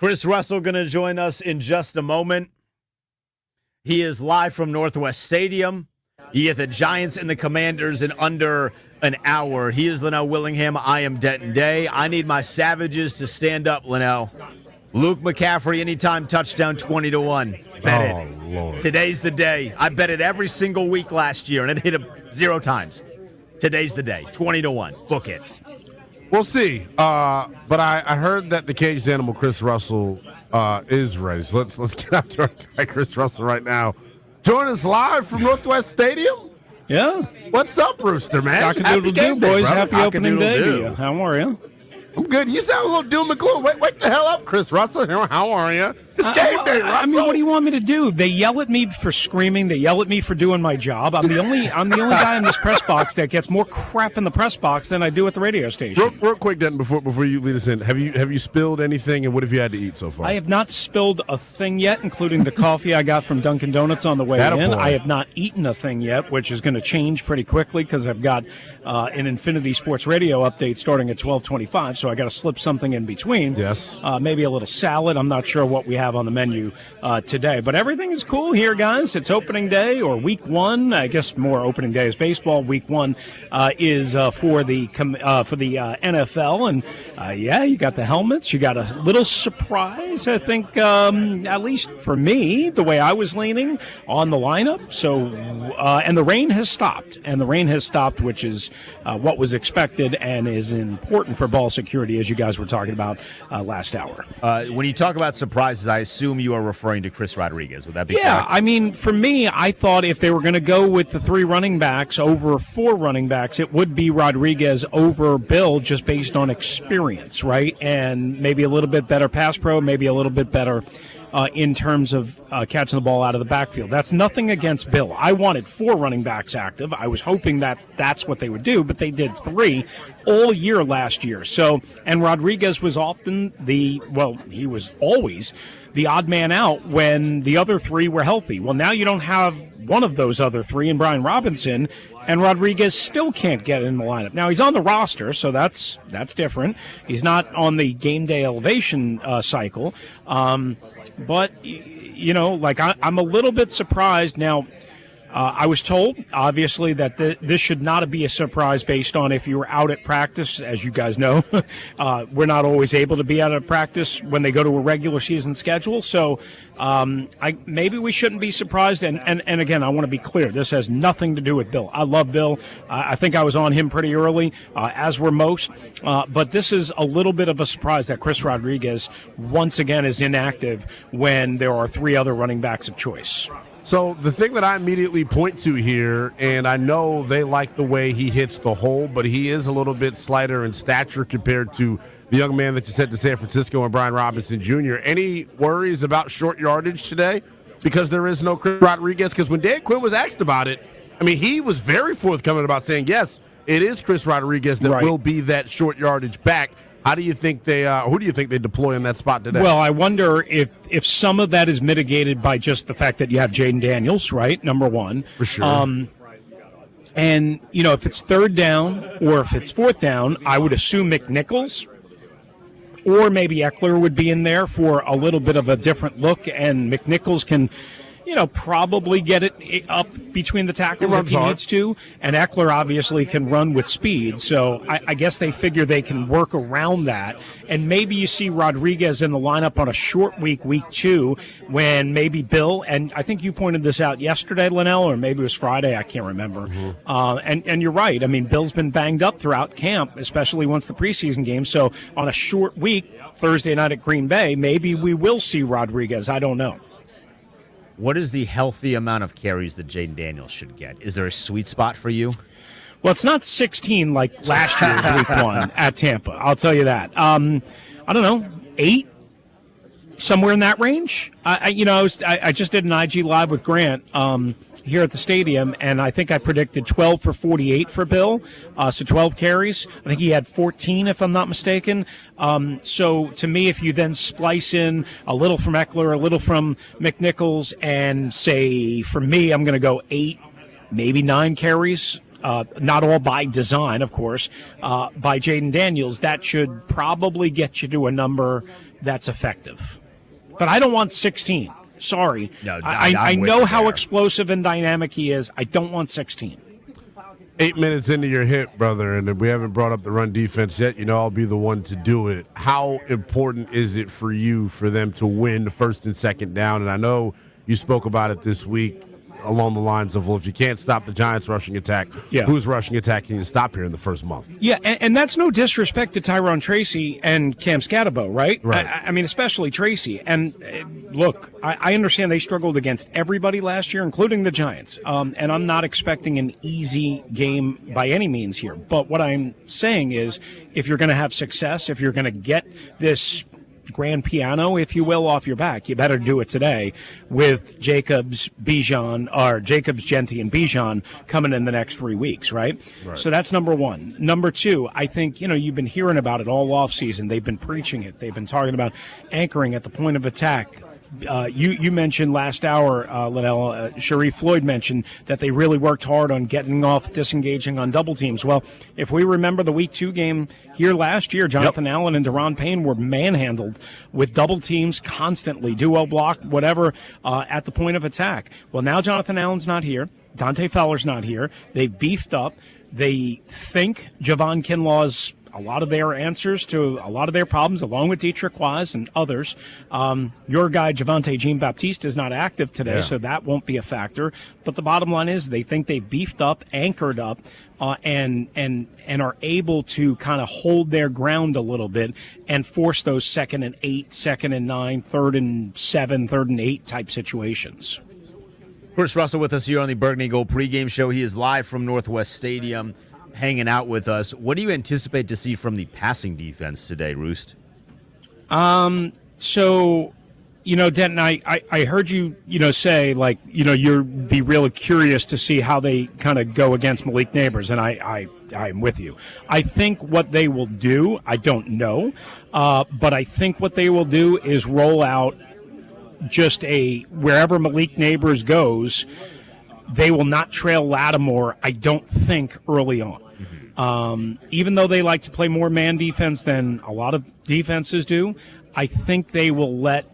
Chris Russell going to join us in just a moment. He is live from Northwest Stadium. You get the Giants and the Commanders in under an hour. He is Lynnell Willingham. I am Denton Day. I need my Savages to stand up, Lynnell. Luke McCaffrey, anytime touchdown, 20-1. Bet it. Lord. Today's the day. I bet it every single week last year, and it hit him 0 times. Today's the day. 20-1. Book it. We'll see. But I heard that the caged animal, Chris Russell, is ready. So let's get out to our guy, Chris Russell, right now. Join us live from Northwest Stadium. Yeah. What's up, Rooster, man? Cock-a-doodle-doo, boys. Brother. Happy opening day to Cock-a-doodle-doo. you. How are you? I'm good. You sound a little doom and gloom. Wake the hell up, Chris Russell. How are you? It's game day, Russell. I mean, what do you want me to do? They yell at me for screaming. They yell at me for doing my job. I'm the only guy in this press box that gets more crap in the press box than I do at the radio station. Real quick, Denton, before you lead us in, have you spilled anything, and what have you had to eat so far? I have not spilled a thing yet, including the coffee I got from Dunkin' Donuts on the way in. I have not eaten a thing yet, which is going to change pretty quickly because I've got an Infinity Sports Radio update starting at 12:25, so I got to slip something in between. Yes. Maybe a little salad. I'm not sure what we have on the menu today, but everything is cool here, guys. It's opening day or week one. I guess more opening day is baseball. Week one is for the NFL, and yeah, you got the helmets. You got a little surprise, I think, at least for me, the way I was leaning on the lineup. So, and the rain has stopped, which is what was expected and is important for ball security, as you guys were talking about last hour. When you talk about surprises, I assume you are referring to Chris Rodriguez. Would that be Yeah, correct? I mean, for me, I thought if they were going to go with the 3 running backs over 4 running backs, it would be Rodriguez over Bill just based on experience, right? And maybe a little bit better pass pro, maybe a little bit better in terms of catching the ball out of the backfield. That's nothing against Bill. I wanted 4 running backs active. I was hoping that that's what they would do, but they did 3 all year last year. So, and Rodriguez was often he was always the odd man out when the other 3 were healthy. Well, now you don't have one of those other 3 in Brian Robinson, and Rodriguez still can't get in the lineup. Now, he's on the roster, so that's different. He's not on the game day elevation cycle. But, you know, like I'm a little bit surprised. Now, I was told, obviously, that this should not be a surprise based on if you were out at practice. As you guys know, we're not always able to be out at practice when they go to a regular season schedule. So maybe we shouldn't be surprised. And again, I want to be clear. This has nothing to do with Bill. I love Bill. I think I was on him pretty early, as were most. But this is a little bit of a surprise that Chris Rodriguez once again is inactive when there are 3 other running backs of choice. So the thing that I immediately point to here, and I know they like the way he hits the hole, but he is a little bit slighter in stature compared to the young man that you sent to San Francisco and Brian Robinson Jr. Any worries about short yardage today? Because there is no Chris Rodriguez? Because when Dan Quinn was asked about it, I mean, he was very forthcoming about saying, yes, it is Chris Rodriguez that will be that short yardage back. How do you think who do you think they deploy in that spot today? Well, I wonder if some of that is mitigated by just the fact that you have Jaden Daniels, right? Number one. For sure. And, you know, if it's 3rd down or if it's 4th down, I would assume McNichols or maybe Eckler would be in there for a little bit of a different look, and McNichols can, you know, probably get it up between the tackles if he needs to. And Eckler obviously can run with speed. So I guess they figure they can work around that. And maybe you see Rodriguez in the lineup on a short week 2, when maybe Bill, and I think you pointed this out yesterday, Lynnell, or maybe it was Friday, I can't remember. Mm-hmm. And you're right. I mean, Bill's been banged up throughout camp, especially once the preseason game. So on a short week, Thursday night at Green Bay, maybe we will see Rodriguez. I don't know. What is the healthy amount of carries that Jaden Daniels should get? Is there a sweet spot for you? Well, it's not 16 like last year's week 1 at Tampa. I'll tell you that. I don't know, 8, somewhere in that range. I just did an IG Live with Grant here at the stadium, and I think I predicted 12 for 48 for Bill, so 12 carries. I think he had 14, if I'm not mistaken. So to me, if you then splice in a little from Eckler, a little from McNichols, and say, for me, I'm going to go 8, maybe 9 carries, not all by design, of course, by Jaden Daniels, that should probably get you to a number that's effective. But I don't want 16. Sorry. No, I know how explosive and dynamic he is. I don't want 16. 8 minutes into your hit, brother, and we haven't brought up the run defense yet. You know I'll be the one to do it. How important is it for you for them to win the first and second down? And I know you spoke about it this week along the lines of, well, if you can't stop the Giants' rushing attack, whose rushing attack can you stop here in the first month? Yeah, and that's no disrespect to Tyron Tracy and Cam Scatterbo, right? I mean, especially Tracy. And look, I understand they struggled against everybody last year, including the Giants. And I'm not expecting an easy game by any means here. But what I'm saying is, if you're going to have success, if you're going to get this grand piano, if you will, off your back, you better do it today with Jacobs, Genty, and Bijan coming in the next 3 weeks, right? So that's number one. Number two, I think, you've been hearing about it all offseason. They've been preaching it. They've been talking about anchoring at the point of attack. You mentioned last hour, Lynnell, Sharif Floyd mentioned that they really worked hard on getting off, disengaging on double teams. Well, if we remember the Week 2 game here last year, Jonathan Allen and Deron Payne were manhandled with double teams constantly, duo block, whatever, at the point of attack. Well, now Jonathan Allen's not here. Dante Fowler's not here. They've beefed up. They think Javon Kinlaw's a lot of their answers to a lot of their problems, along with Dietrich Wise and others. Your guy, Javonte Jean-Baptiste, is not active today, so that won't be a factor. But the bottom line is they think they've beefed up, anchored up, and are able to kind of hold their ground a little bit and force those 2nd and 8, 2nd and 9, 3rd and 7, 3rd and 8 type situations. Chris Russell with us here on the Burgundy Gold pregame show. He is live from Northwest Stadium, hanging out with us. What do you anticipate to see from the passing defense today, Roost? So, Denton, I heard you, say, like, you'd be really curious to see how they kind of go against Malik Neighbors, and I'm with you. I think what they will do, I don't know, but I think what they will do is roll out just wherever Malik Neighbors goes, they will not trail Lattimore, I don't think, early on. Even though they like to play more man defense than a lot of defenses do, I think they will let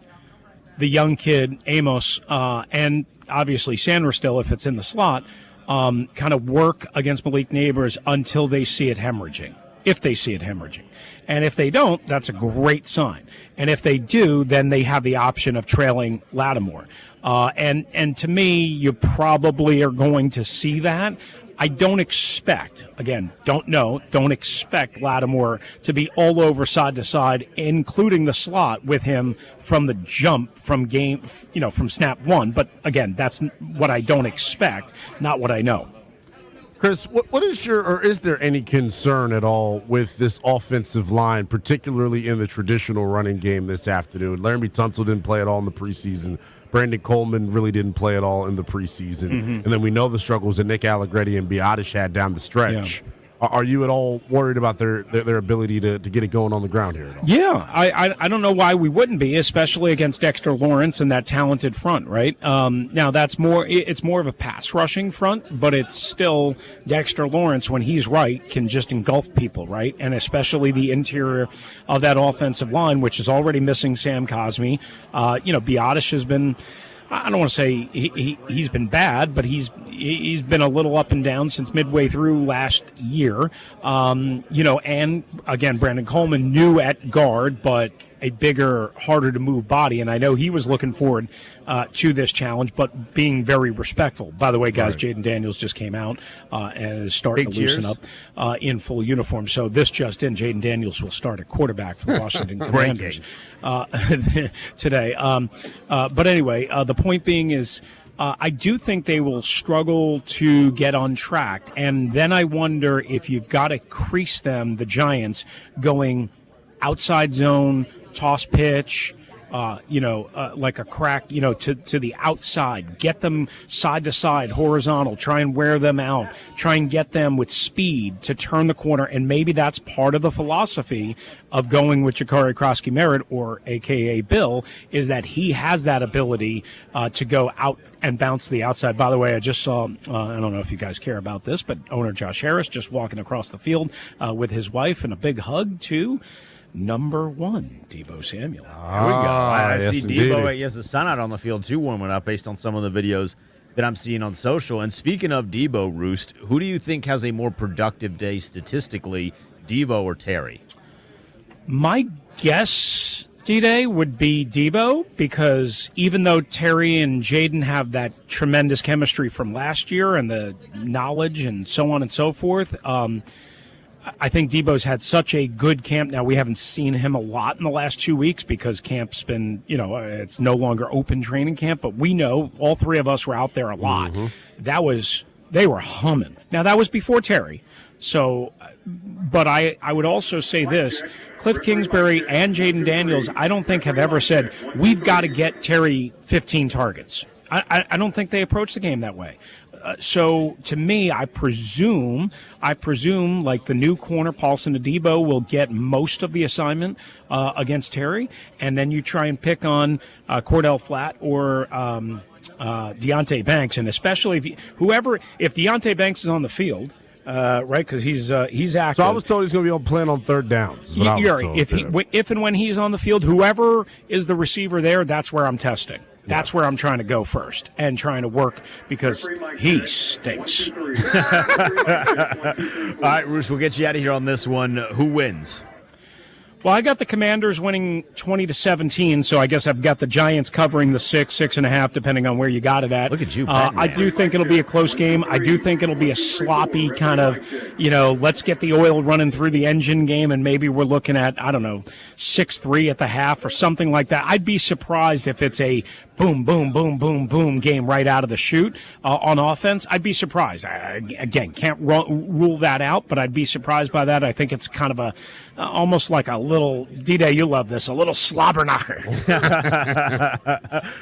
the young kid, Amos, and obviously Sanders still, if it's in the slot, kind of work against Malik Neighbors until they see it hemorrhaging, if they see it hemorrhaging. And if they don't, that's a great sign. And if they do, then they have the option of trailing Lattimore. And to me, you probably are going to see that. I don't expect, again, don't expect Lattimore to be all over side to side, including the slot with him from the jump from snap one. But again, that's what I don't expect, not what I know. Chris, what is is there any concern at all with this offensive line, particularly in the traditional running game this afternoon? Laramie Tunsil didn't play at all in the preseason. Brandon Coleman really didn't play at all in the preseason. And then we know the struggles that Nick Allegretti and Biadasz had down the stretch. Are you at all worried about their ability to get it going on the ground here at all? Yeah, I don't know why we wouldn't be, especially against Dexter Lawrence and that talented front, right? Now it's more of a pass rushing front, but it's still Dexter Lawrence, when he's right, can just engulf people, right? And especially the interior of that offensive line, which is already missing Sam Cosmi. Biadasz has been, I don't want to say he's been bad, but he's been a little up and down since midway through last year. And again, Brandon Coleman new at guard, but a bigger, harder to move body. And I know he was looking forward to this challenge, but being very respectful. By the way, guys, right. Jaden Daniels just came out and is starting to loosen up in full uniform. So this just in, Jaden Daniels will start at quarterback for the Washington Commanders today. But anyway, the point being is, I do think they will struggle to get on track. And then I wonder if you've got to crease them, the Giants, going outside zone, toss pitch, like a crack, to the outside, get them side to side, horizontal, try and wear them out, try and get them with speed to turn the corner. And maybe that's part of the philosophy of going with Jakari Krosky-Merritt, or AKA Bill, is that he has that ability to go out and bounce to the outside. By the way, I just saw, I don't know if you guys care about this, but owner Josh Harris just walking across the field with his wife, and a big hug too. number 1, Deebo Samuel. There we go. I yes, see indeed. Deebo. He has the sun out on the field, too, warming up based on some of the videos that I'm seeing on social. And speaking of Deebo, Roost, who do you think has a more productive day statistically, Deebo or Terry? My guess, D-Day, would be Deebo, because even though Terry and Jaden have that tremendous chemistry from last year and the knowledge and so on and so forth, I think Deebo's had such a good camp. Now, we haven't seen him a lot in the last 2 weeks because camp's been, it's no longer open training camp, but we know all three of us were out there a lot. They were humming. Now, that was before Terry. So, but I would also say this, Cliff Kingsbury and Jaden Daniels, I don't think have ever said, we've got to get Terry 15 targets. I don't think they approach the game that way. So to me, I presume like the new corner, Paulson Adebo, will get most of the assignment against Terry, and then you try and pick on Cordell Flatt or Deontay Banks, and especially if Deontay Banks is on the field, right? Because he's active. So I was told he's going to be playing on third downs. If and when he's on the field, whoever is the receiver there, that's where I'm testing. That's where I'm trying to go first and trying to work because he stinks. All right, Roos, we'll get you out of here on this one. Who wins? Well, I got the Commanders winning 20-17, so I guess I've got the Giants covering the 6.5, depending on where you got it at. Look at you, I do think it'll be a close game. I do think it'll be a sloppy kind of, let's get the oil running through the engine game, and maybe we're looking at, 6-3 at the half or something like that. I'd be surprised if it's a boom, boom, boom, boom, boom game right out of the chute on offense. I'd be surprised. Again, can't rule that out, but I'd be surprised by that. I think it's kind of almost like a little, D-Day, you love this, a little slobber knocker.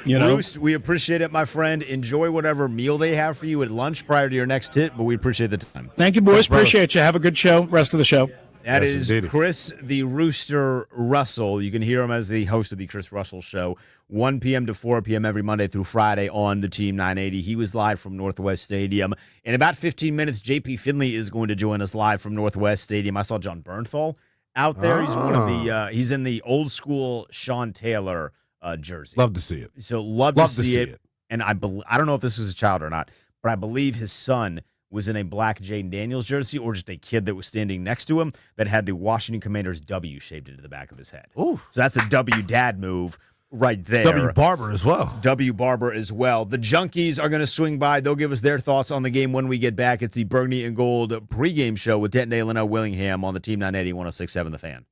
Roost, we appreciate it, my friend. Enjoy whatever meal they have for you at lunch prior to your next hit, but we appreciate the time. Thank you, boys. Appreciate you. Have a good show. Rest of the show. That is indeed. Chris the Rooster Russell. You can hear him as the host of the Chris Russell Show, 1 p.m. to 4 p.m. every Monday through Friday on the Team 980. He was live from Northwest Stadium. In about 15 minutes, J.P. Finley is going to join us live from Northwest Stadium. I saw John Bernthal out there. He's one of the he's in the old school Sean Taylor jersey. Love to see it. So love to see it. And I don't know if this was a child or not, but I believe his son was in a black Jaden Daniels jersey, or just a kid that was standing next to him that had the Washington Commanders W shaped into the back of his head. Ooh. So that's a W dad move right there. W Barber as well. W Barber as well. The Junkies are going to swing by. They'll give us their thoughts on the game when we get back. It's the Burgundy and Gold pregame show with Denton, Lynnell, Willingham on the Team 980 106.7 The Fan.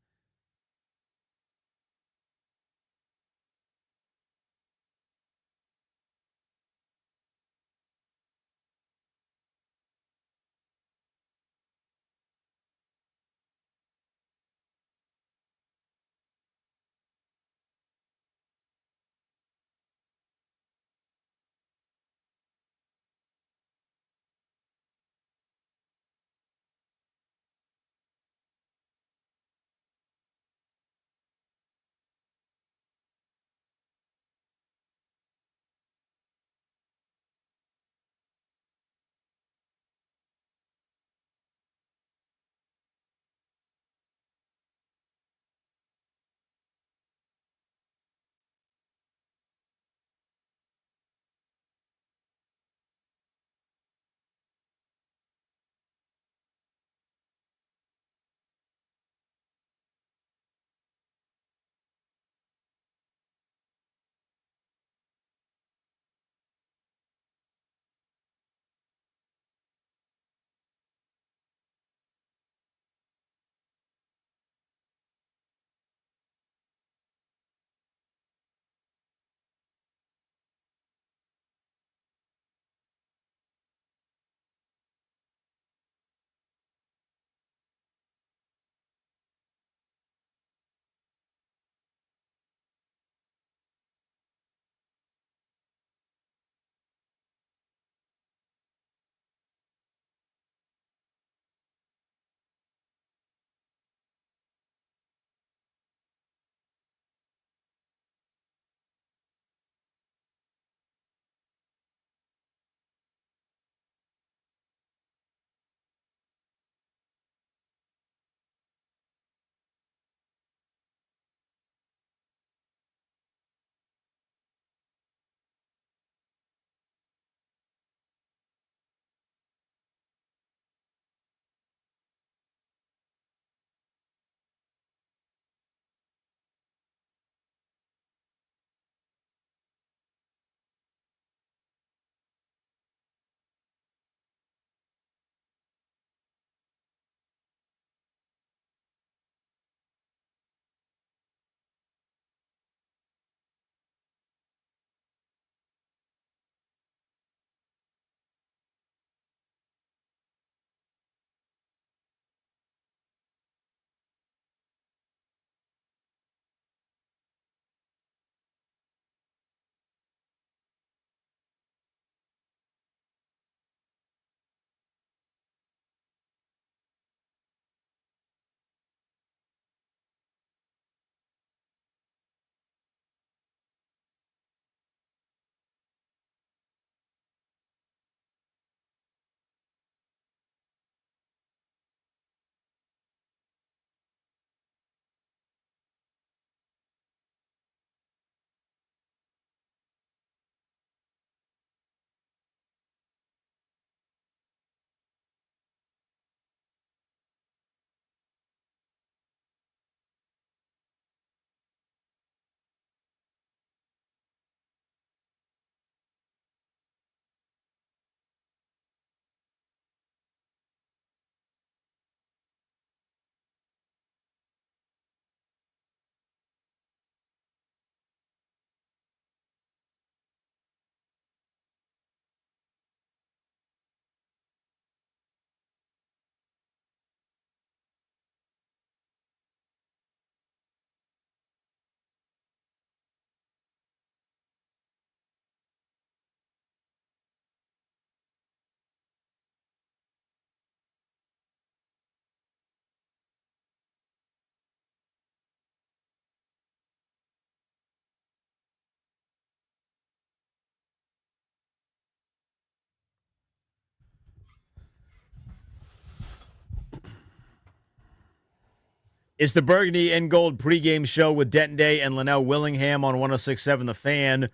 It's the Burgundy and Gold pregame show with Denton Day and Lynnell Willingham on 106.7 The Fan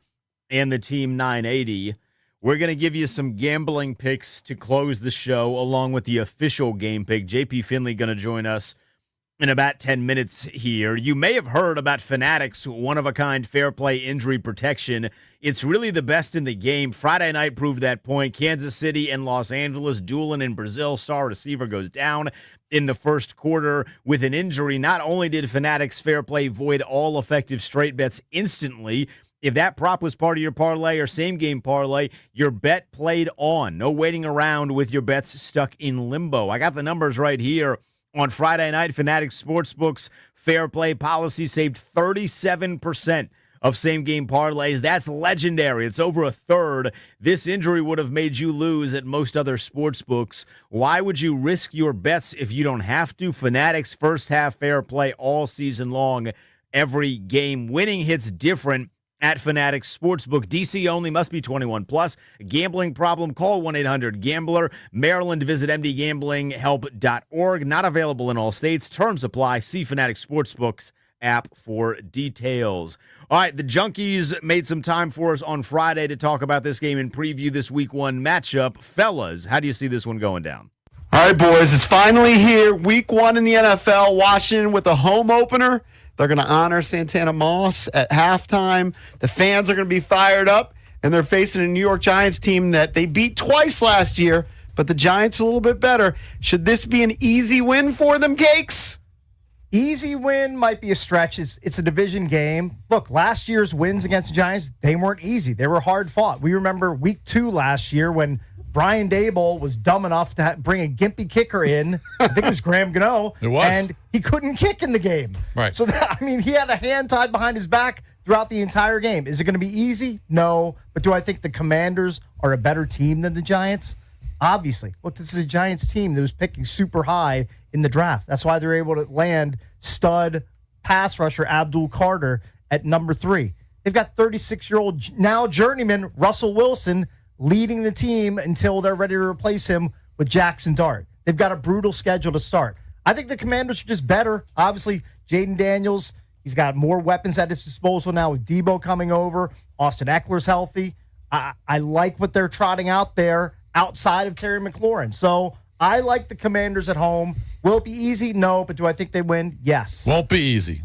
and the Team 980. We're going to give you some gambling picks to close the show along with the official game pick. JP Finley going to join us in about 10 minutes here. You may have heard about Fanatics one-of-a-kind fair play injury protection. It's really the best in the game. Friday night proved that point. Kansas City and Los Angeles dueling in Brazil. Star receiver goes down in the first quarter with an injury. Not only did Fanatics fair play void all effective straight bets instantly, if that prop was part of your parlay or same-game parlay, your bet played on. No waiting around with your bets stuck in limbo. I got the numbers right here. On Friday night, Fanatics Sportsbook's fair play policy saved 37% of same-game parlays. That's legendary. It's over a third. This injury would have made you lose at most other sportsbooks. Why would you risk your bets if you don't have to? Fanatics first-half fair play all season long. Every game. Winning hits different at Fanatics Sportsbook. DC only, must be 21 plus. Gambling problem? Call 1-800-GAMBLER. Maryland, visit mdgamblinghelp.org. Not available in all states. Terms apply. See Fanatics Sportsbook's app for details. All right, the Junkies made some time for us on Friday to talk about this game and preview this Week 1 matchup. Fellas, how do you see this one going down? All right, boys, it's finally here. Week 1 in the NFL. Washington with a home opener. They're going to honor Santana Moss at halftime. The fans are going to be fired up, and they're facing a New York Giants team that they beat twice last year, but the Giants are a little bit better. Should this be an easy win for them, Cakes? Easy win might be a stretch. It's a division game. Look, last year's wins against the Giants, they weren't easy. They were hard fought. We remember week 2 last year when Brian Daboll was dumb enough to bring a gimpy kicker in. I think it was Graham Gano. It was. And he couldn't kick in the game. Right. So, he had a hand tied behind his back throughout the entire game. Is it going to be easy? No. But do I think the Commanders are a better team than the Giants? Obviously. Look, this is a Giants team that was picking super high in the draft. That's why they're able to land stud pass rusher Abdul Carter at number 3. They've got 36-year-old now journeyman Russell Wilson leading the team until they're ready to replace him with Jackson Dart. They've got a brutal schedule to start. I think the Commanders are just better. Obviously, Jaden Daniels, he's got more weapons at his disposal now with Debo coming over. Austin Eckler's healthy. I like what they're trotting out there outside of Terry McLaurin. So I like the Commanders at home. Will it be easy? No. But do I think they win? Yes. Won't be easy.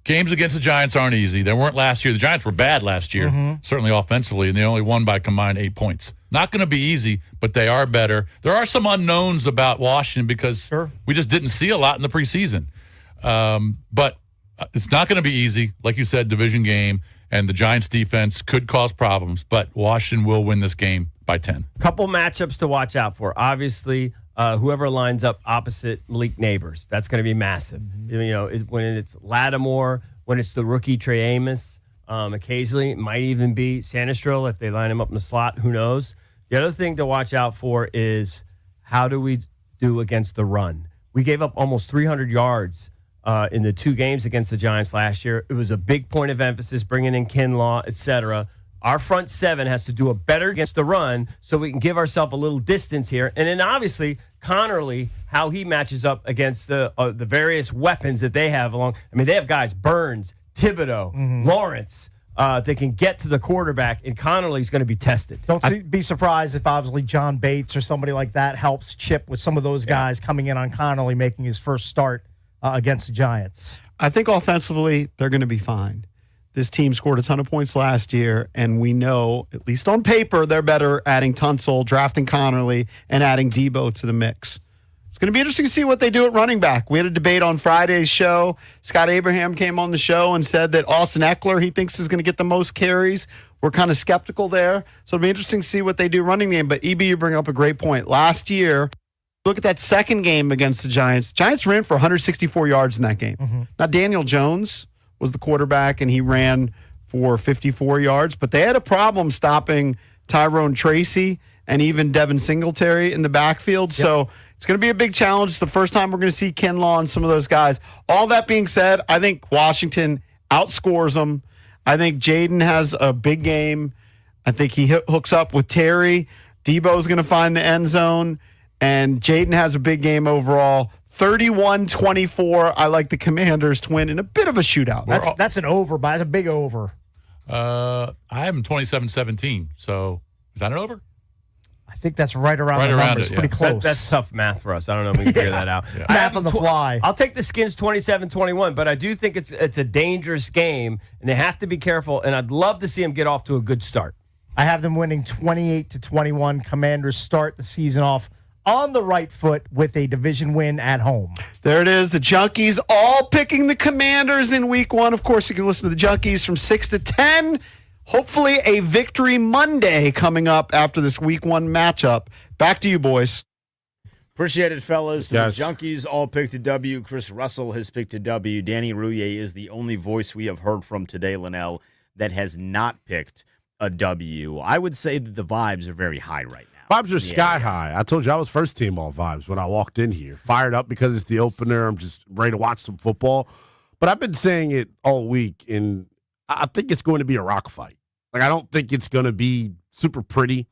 Games against the Giants aren't easy. They weren't last year. The Giants were bad last year, certainly offensively, and they only won by combined 8 points. Not going to be easy, but they are better. There are some unknowns about Washington because we just didn't see a lot in the preseason. But it's not going to be easy. Like you said, division game, and the Giants' defense could cause problems, but Washington will win this game by 10. Couple matchups to watch out for. Obviously, whoever lines up opposite Malik Neighbors, that's going to be massive. When it's Lattimore, when it's the rookie Trey Amos, occasionally it might even be Sanistril if they line him up in the slot. Who knows? The other thing to watch out for is how do we do against the run? We gave up almost 300 yards in the 2 games against the Giants last year. It was a big point of emphasis, bringing in Kinlaw, etc. Our front 7 has to do a better against the run so we can give ourselves a little distance here. And then obviously Connerly, how he matches up against the various weapons that they have along. They have guys, Burns, Thibodeau, Lawrence. They can get to the quarterback, and Connerly's going to be tested. Don't be surprised if obviously John Bates or somebody like that helps chip with some of those guys coming in on Connerly making his first start against the Giants. I think offensively they're going to be fine. This team scored a ton of points last year, and we know, at least on paper, they're better adding Tunsil, drafting Connerly, and adding Debo to the mix. It's going to be interesting to see what they do at running back. We had a debate on Friday's show. Scott Abraham came on the show and said that Austin Eckler, he thinks, is going to get the most carries. We're kind of skeptical there. So it'll be interesting to see what they do running the game. But, EB, you bring up a great point. Last year, look at that second game against the Giants. Giants ran for 164 yards in that game. Now, Daniel Jones was the quarterback, and he ran for 54 yards. But they had a problem stopping Tyrone Tracy and even Devin Singletary in the backfield. Yep. So it's going to be a big challenge. It's the first time we're going to see Kinlaw and some of those guys. All that being said, I think Washington outscores them. I think Jaden has a big game. I think he hooks up with Terry. Debo's going to find the end zone. And Jaden has a big game overall. 31-24. I like the Commanders to win in a bit of a shootout. That's an over, but that's a big over. I have them 27-17. So is that an over? I think that's right around Right the around numbers. it, Pretty yeah. close. That's tough math for us. I don't know if we can figure that out. Yeah. Math on the fly. I'll take the Skins 27-21, but I do think it's a dangerous game, and they have to be careful, and I'd love to see them get off to a good start. I have them winning 28-21. Commanders start the season off on the right foot with a division win at home. There it is. The Junkies all picking the Commanders in week 1. Of course, you can listen to the Junkies from 6 to 10. Hopefully a victory Monday coming up after this week 1 matchup. Back to you, boys. Appreciate it, fellas. Yes. The Junkies all picked a W. Chris Russell has picked a W. Danny Rouillet is the only voice we have heard from today, Lynnell, that has not picked a W. I would say that the vibes are very high right now. Vibes are sky high. I told you I was first team all vibes when I walked in here. Fired up because it's the opener. I'm just ready to watch some football. But I've been saying it all week, and I think it's going to be a rock fight. Like, I don't think it's going to be super pretty.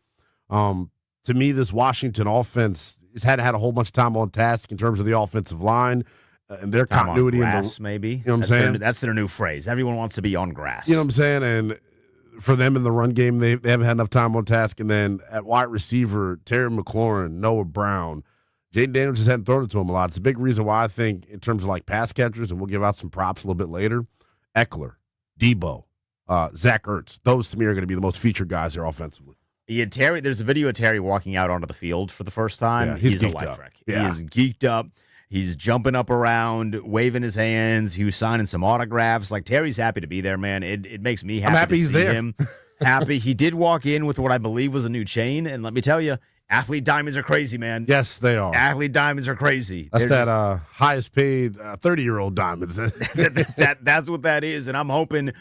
To me, this Washington offense has had a whole bunch of time on task in terms of the offensive line and their Time continuity. on grass, maybe. You know what I'm saying? That's their new phrase. Everyone wants to be on grass. You know what I'm saying? And for them in the run game, they haven't had enough time on task. And then at wide receiver, Terry McLaurin, Noah Brown, Jaden Daniels just hadn't thrown it to him a lot. It's a big reason why I think in terms of like pass catchers, and we'll give out some props a little bit later, Eckler, Debo, Zach Ertz, those to me are going to be the most featured guys there offensively. Yeah, Terry. There's a video of Terry walking out onto the field for the first time. Yeah, he's geeked electric. up. Yeah. He is geeked up. He's jumping up around, waving his hands. He was signing some autographs. Like, Terry's happy to be there, man. It makes me happy. I'm happy to he's see there. him. Happy. He did walk in with what I believe was a new chain, and let me tell you, athlete diamonds are crazy, man. Yes, they are. Athlete diamonds are crazy. That's They're that highest paid 30-year-old diamonds. that's what that is, and I'm hoping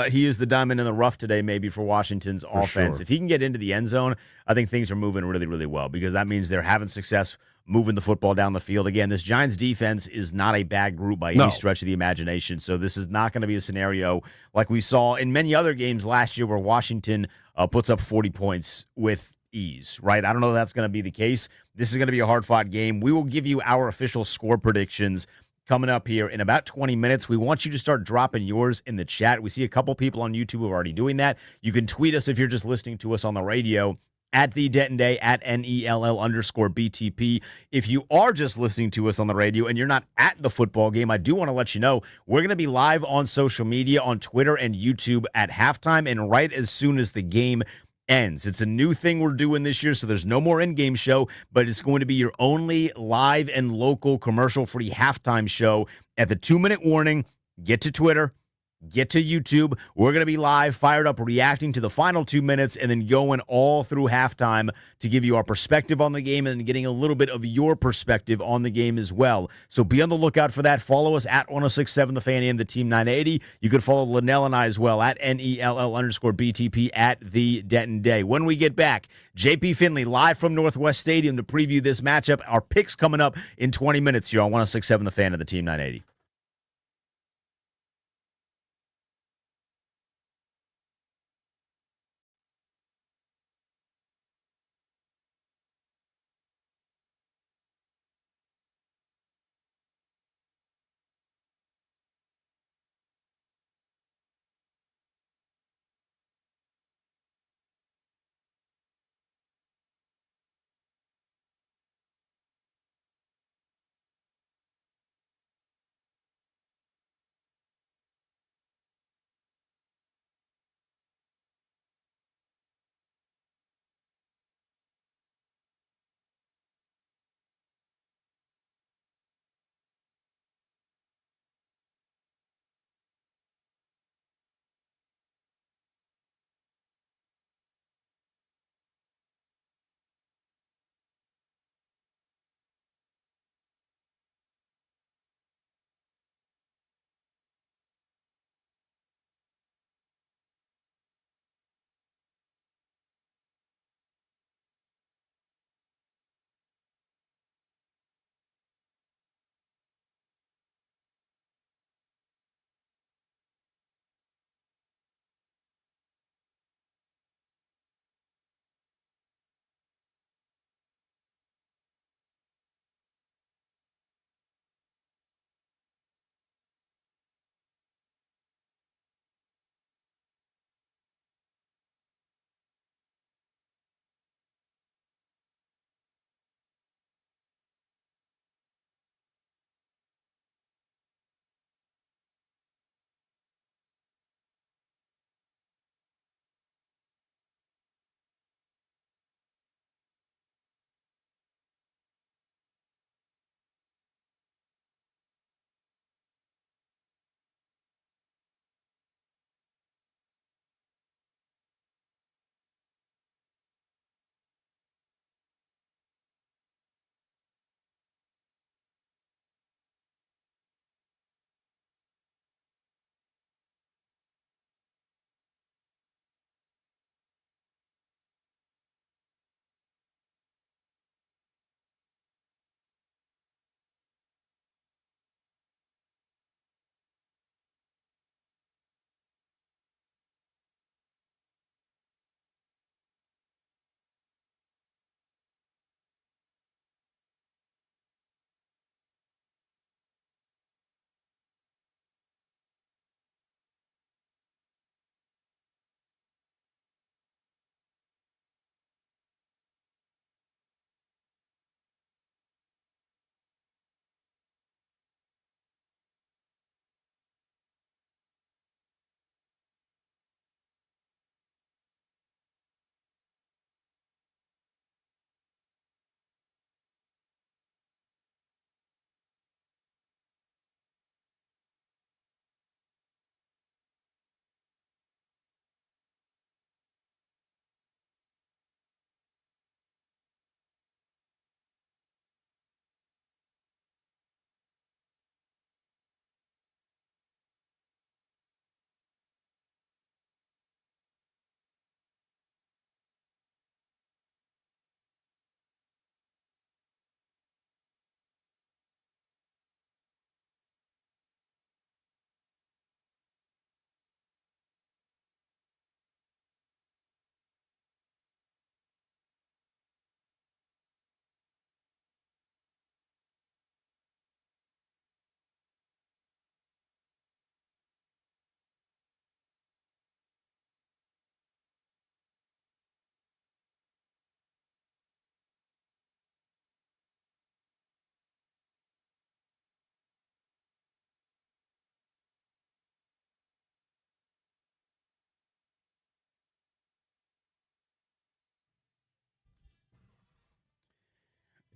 he is the diamond in the rough today, maybe for Washington's offense. sure. If he can get into the end zone, I think things are moving really, really well because that means they're having success moving the football down the field. Again, this Giants defense is not a bad group by any stretch of the imagination, so this is not going to be a scenario like we saw in many other games last year where Washington puts up 40 points with ease, right? I don't know if that's going to be the case. This is going to be a hard-fought game. We will give you our official score predictions coming up here in about 20 minutes. We want you to start dropping yours in the chat. We see a couple people on YouTube who are already doing that. You can tweet us if you're just listening to us on the radio at the Denton Day, at NELL_BTP. If you are just listening to us on the radio and you're not at the football game, I do want to let you know we're going to be live on social media, on Twitter and YouTube at halftime and right as soon as the game ends. It's a new thing we're doing this year, so there's no more in-game show, but it's going to be your only live and local commercial-free halftime show. At the 2-minute warning, get to Twitter, get to YouTube. We're going to be live, fired up, reacting to the final 2 minutes, and then going all through halftime to give you our perspective on the game and getting a little bit of your perspective on the game as well. So be on the lookout for that. Follow us at 1067 The Fan and the Team 980. You can follow Lynnell and I as well at NELL_BTP at the Denton Day. When we get back, JP Finley live from Northwest Stadium to preview this matchup. Our picks coming up in 20 minutes here on 1067 The Fan and the Team 980.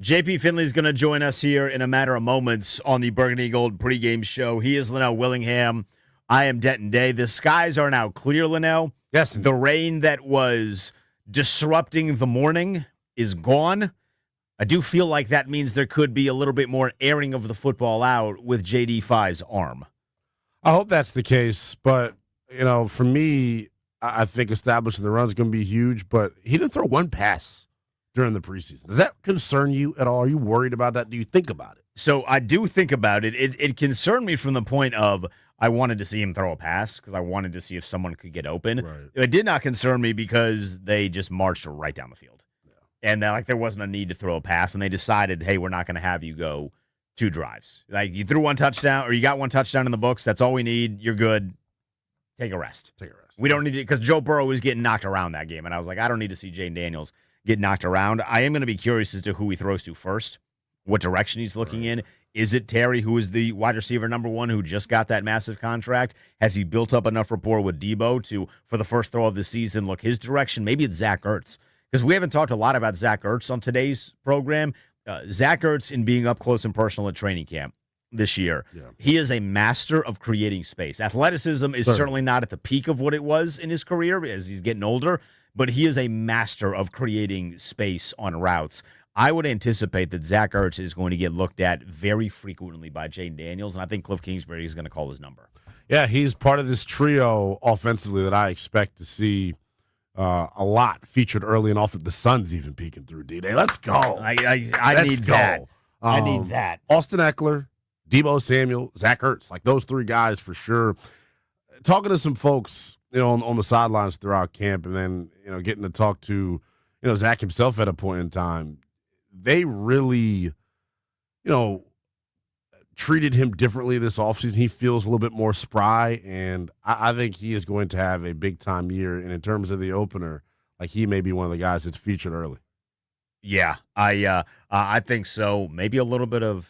JP Finley is going to join us here in a matter of moments on the Burgundy Gold pregame show. He is Lynnell Willingham. I am Denton Day. The skies are now clear, Lynnell. Yes. The rain that was disrupting the morning is gone. I do feel like that means there could be a little bit more airing of the football out with JD5's arm. I hope that's the case, but, for me, I think establishing the run is going to be huge, but he didn't throw one pass during the preseason. Does that concern you at all? Are you worried about that? Do you think about it? So I do think about it. It concerned me from the point of I wanted to see him throw a pass because I wanted to see if someone could get open. Right. It did not concern me because they just marched right down the field. Yeah. And there wasn't a need to throw a pass, and they decided, hey, we're not going to have you go 2 drives. Like, you threw 1 touchdown, or you got 1 touchdown in the books. That's all we need. You're good. Take a rest. We don't need to, because Joe Burrow was getting knocked around that game, and I was like, I don't need to see Jaden Daniels get knocked around. I am going to be curious as to who he throws to first, what direction he's looking in. Is it Terry, who is the wide receiver number 1, who just got that massive contract? Has he built up enough rapport with Debo to, for the first throw of the season, look his direction? Maybe it's Zach Ertz, because we haven't talked a lot about Zach Ertz on today's program. Zach Ertz, in being up close and personal at training camp this year, he is a master of creating space. Athleticism is certainly not at the peak of what it was in his career as he's getting older, but he is a master of creating space on routes. I would anticipate that Zach Ertz is going to get looked at very frequently by Jaden Daniels, and I think Cliff Kingsbury is going to call his number. Yeah, he's part of this trio offensively that I expect to see a lot featured early and often. The sun's even peeking through D-Day. Let's go. I need that. I need that. Austin Eckler, Debo Samuel, Zach Ertz, like those 3 guys for sure. Talking to some folks, on the sidelines throughout camp, and then, getting to talk to, Zach himself at a point in time, they really, treated him differently this offseason. He feels a little bit more spry, and I think he is going to have a big-time year. And in terms of the opener, like, he may be one of the guys that's featured early. Yeah, I think so. Maybe a little bit of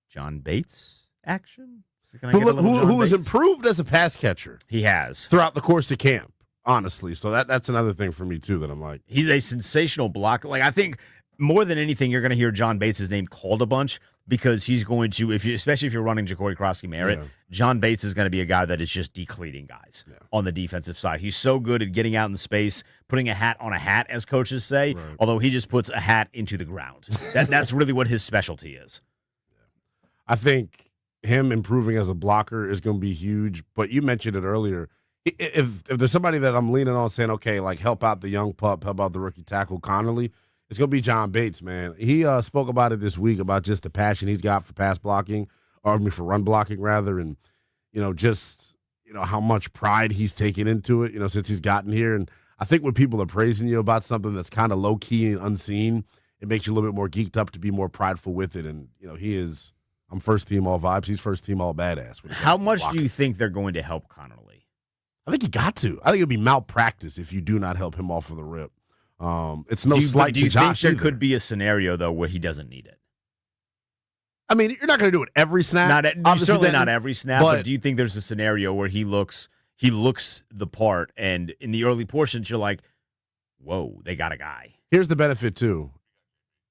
John Bates action. Who has improved as a pass catcher. He has. Throughout the course of camp, honestly. So that's another thing for me, too, that I'm like. He's a sensational blocker. Like, I think more than anything, you're going to hear John Bates' name called a bunch because he's going to, especially if you're running Ja'Cory Crosky-Merritt, John Bates is going to be a guy that is just decleating guys on the defensive side. He's so good at getting out in space, putting a hat on a hat, as coaches say, although he just puts a hat into the ground. That's really what his specialty is. I think him improving as a blocker is going to be huge, but you mentioned it earlier. If there's somebody that I'm leaning on saying, okay, like help out the young pup, help out the rookie tackle Connerly, it's going to be John Bates, man. He spoke about it this week, about just the passion he's got for pass blocking, for run blocking, rather, and, just, how much pride he's taken into it, since he's gotten here. And I think when people are praising you about something that's kind of low-key and unseen, it makes you a little bit more geeked up to be more prideful with it. And, he is – I'm first team all vibes. He's first team all badass. How much do you think they're going to help Connerly? I think you got to. I think it would be malpractice if you do not help him off of the rip. It's no slight to Josh. Do you think there either. Could be a scenario, though, where he doesn't need it? I mean, you're not going to do it every snap. Certainly not every snap, but do you think there's a scenario where he looks the part, and in the early portions, you're like, whoa, they got a guy. Here's the benefit, too.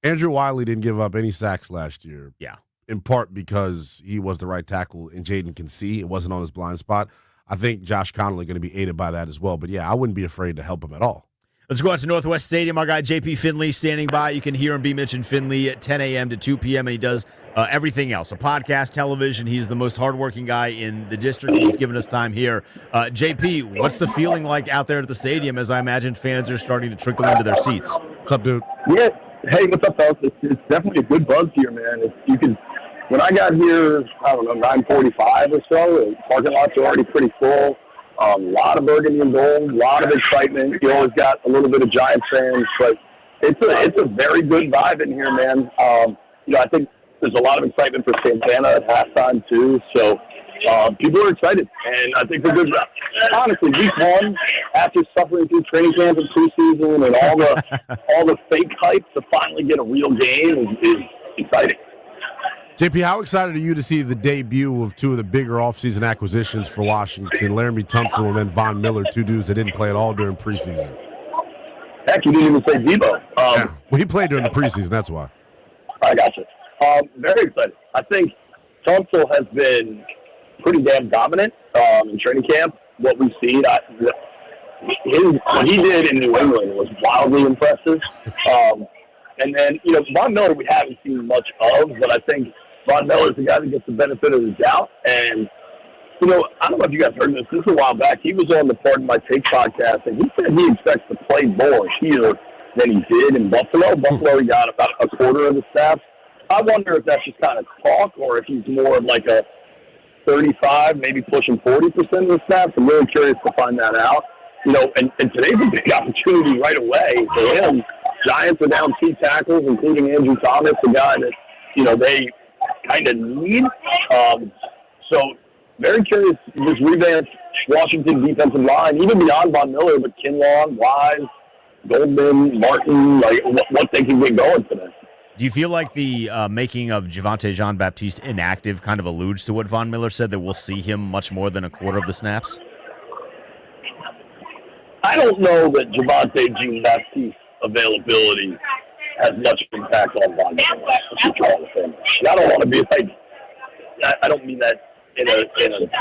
Andrew Wiley didn't give up any sacks last year. Yeah. In part because he was the right tackle, and Jaden can see it wasn't on his blind spot. I think Josh Connerly going to be aided by that as well. But, yeah, I wouldn't be afraid to help him at all. Let's go out to Northwest Stadium. Our guy JP Finley standing by. You can hear him be Mitch and Finley at 10 a.m. to 2 p.m., and he does everything else, a podcast, television. He's the most hardworking guy in the district. He's given us time here. JP, what's the feeling like out there at the stadium as I imagine fans are starting to trickle into their seats? What's up, dude? Yeah. Hey, what's up, fellas? It's definitely a good buzz here, man. When I got here, I don't know, 9:45 or so, the parking lots are already pretty full. A lot of Burgundy and gold, a lot of excitement. You always got a little bit of Giants fans, but it's a very good vibe in here, man. I think there's a lot of excitement for Santana at halftime too. So people are excited, and I think they're good. Honestly, week 1, after suffering through training camp and preseason and all the fake hype, to finally get a real game is exciting. JP, how excited are you to see the debut of 2 of the bigger offseason acquisitions for Washington, Laramie Tunsil and then Von Miller, 2 dudes that didn't play at all during preseason? Heck, you didn't even say Debo. Well, he played during the preseason, that's why. I got you. Very excited. I think Tunsil has been pretty damn dominant in training camp. What we've seen, what he did in New England was wildly impressive. And then, Von Miller we haven't seen much of, but I think Von Miller's the guy that gets the benefit of the doubt. And, I don't know if you guys heard this. This is a while back. He was on the Pardon My Take podcast, and he said he expects to play more here than he did in Buffalo. Buffalo, he got about a quarter of the snaps. I wonder if that's just kind of talk or if he's more of like a 35, maybe pushing 40% of the snaps. I'm really curious to find that out. And today's a big opportunity right away for him. Giants are down 2 tackles, including Andrew Thomas, a guy that, they kind of need. So very curious, this revamped Washington defensive line, even beyond Von Miller, but Kinlaw, Wise, Goldman, Martin, like what they can get going today. Do you feel like the making of Javonte Jean-Baptiste inactive kind of alludes to what Von Miller said, that we'll see him much more than a quarter of the snaps? I don't know that Javonte Jean-Baptiste availability has much impact on Von Miller. I don't want to be like, I don't mean that in a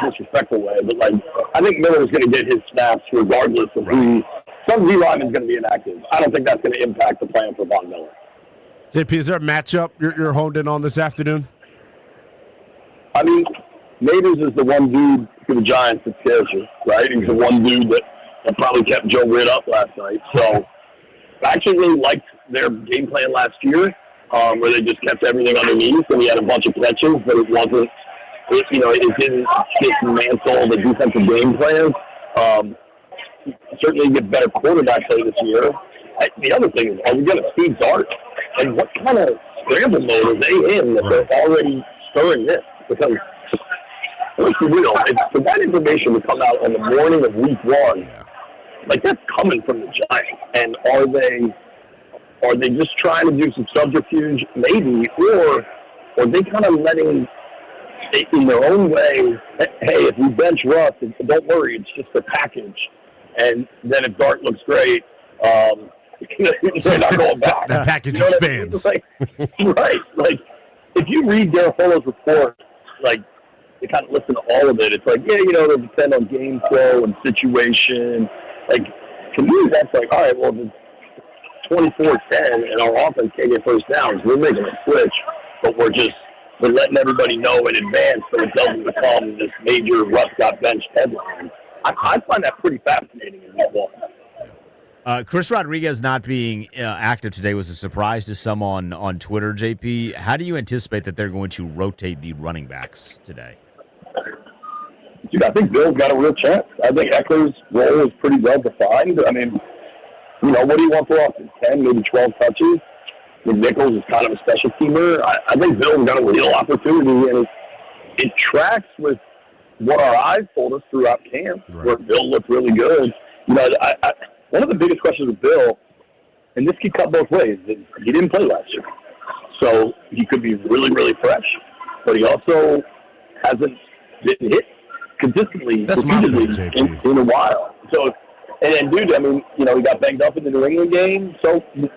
disrespectful way, but like, I think Miller's going to get his snaps regardless of who. Some D-lineman is going to be inactive. I don't think that's going to impact the plan for Von Miller. JP, is there a matchup you're honed in on this afternoon? I mean, Neighbors is the one dude for the Giants that scares you, right? He's the one dude that probably kept Joe Witt up last night. So I actually really liked their game plan last year, where they just kept everything underneath, and he had a bunch of catches, but it wasn't, it didn't dismantle the defensive game plan. Certainly get better quarterback play this year. The other thing is, are we going to see Dart? And what kind of scramble mode are they in that they're already stirring this? Because, let's be real, for that information to come out on the morning of week 1, like that's coming from the Giants. And are they just trying to do some subterfuge? Maybe. Or are they kind of letting, in their own way, hey, if we bench Russ, don't worry, it's just a package. And then if Dart looks great, they're not going back. That package expands. I mean? Right. Like, if you read Garofalo's report, like, they kind of listen to all of it. It's like, they'll depend on game flow and situation. Like, to me, that's like, all right, well, if it's 24-10 and our offense can't get first downs, we're making a switch, but we're letting everybody know in advance so it doesn't become this major Russ got benched headline. I find that pretty fascinating in that one. Chris Rodriguez not being active today was a surprise to some on Twitter, JP. How do you anticipate that they're going to rotate the running backs today? Dude, I think Bill's got a real chance. I think Eckler's role is pretty well defined. I mean, what do you want for offense? 10, maybe 12 touches? Nichols is kind of a special teamer. I think Bill's got a real opportunity, and it tracks with what our eyes told us throughout camp, where Bill looked really good. One of the biggest questions with Bill, and this could cut both ways, is he didn't play last year. So he could be really, really fresh. But he also didn't hit consistently, repeatedly in a while. So, and then, dude, I mean, he got banged up in the New England game. So it's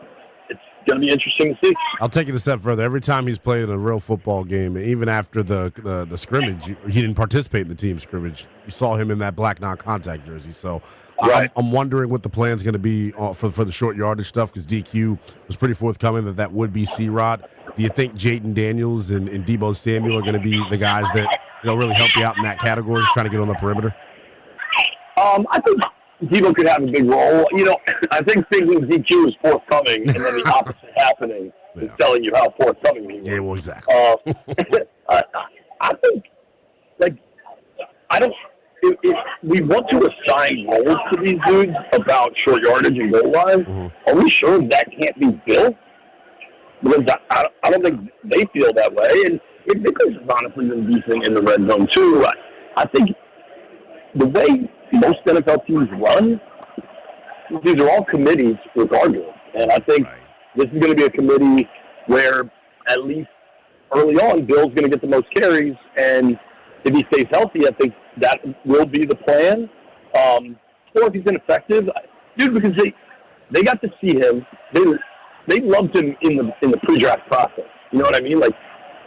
going to be interesting to see. I'll take it a step further. Every time he's played in a real football game, even after the scrimmage, he didn't participate in the team scrimmage. You saw him in that black non-contact jersey. So I'm wondering what the plan's going to be for the short yardage stuff, because DQ was pretty forthcoming that would be C-Rod. Do you think Jayden Daniels and Deebo Samuel are going to be the guys that really help you out in that category, trying to get on the perimeter? I think Deebo could have a big role. I think thinking DQ is forthcoming and then the opposite happening is telling you how forthcoming he was. Yeah, well, exactly. I think, if we want to assign roles to these dudes about short yardage and goal line, are we sure that can't be Bill? Because I don't think they feel that way. And Nichols has honestly been decent in the red zone, too. I think the way most NFL teams run, these are all committees regardless. And I think this is going to be a committee where, at least early on, Bill's going to get the most carries. And if he stays healthy, I think that will be the plan. Or if he's ineffective, dude, because they got to see him. They loved him in the pre-draft process. You know what I mean? Like,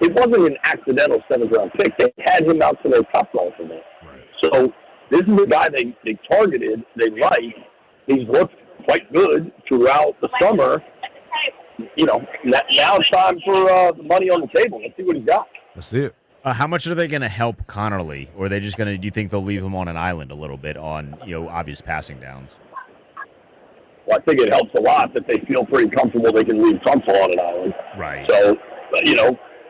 it wasn't an accidental 7th-round pick. They had him out to their top golf for that. Right. So this is a guy they targeted, they like. He's looked quite good throughout the summer. You know, now it's time for the money on the table. Let's see what he's got. That's it. How much are they going to help Connerly, or are they just going to? Do you think they'll leave him on an island a little bit on obvious passing downs? Well, I think it helps a lot that they feel pretty comfortable they can leave Tunsil on an island. Right. So,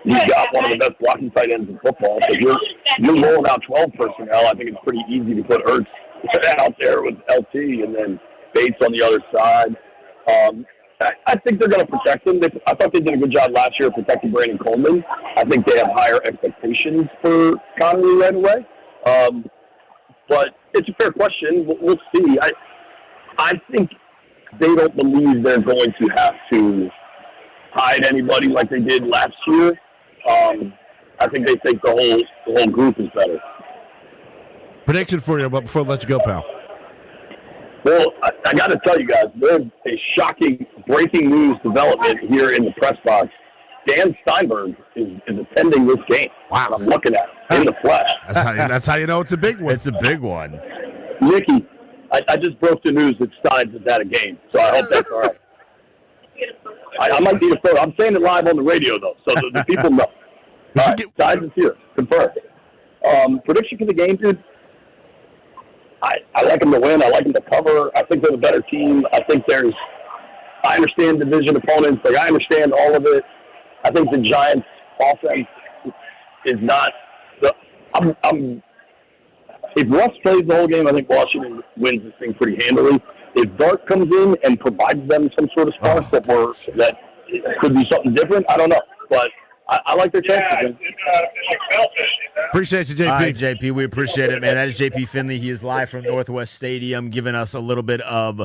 he's got one of the best blocking tight ends in football. So you're rolling out 12 personnel. I think it's pretty easy to put Ertz out there with LT and then Bates on the other side. I think they're going to protect him. I thought they did a good job last year protecting Brandon Coleman. I think they have higher expectations for Connerly right away. But it's a fair question. We'll see. I think they don't believe they're going to have to hide anybody like they did last year. I think they think the whole group is better. Prediction for you, but before I let you go, pal. Well, I got to tell you guys, there's a shocking breaking news development here in the press box. Dan Steinberg is attending this game. Wow. I'm looking at him in the flesh. That's how you know it's a big one. It's a big one. Nikki, I just broke the news that Steins is at a game, so I hope that's all right. I might need a photo. I'm saying it live on the radio, though, so the people know. All right, Steins is here. Confirmed. Prediction for the game, dude? I like them to win. I like them to cover. I think they're the better team. I understand division opponents. Like, I understand all of it. I think the Giants' offense is not if Russ plays the whole game, I think Washington wins this thing pretty handily. If Dart comes in and provides them some sort of spark that could be something different, I don't know. But I like their chances. Appreciate you, JP. All right, JP, we appreciate it, man. That is JP Finley. He is live from Northwest Stadium, giving us a little bit of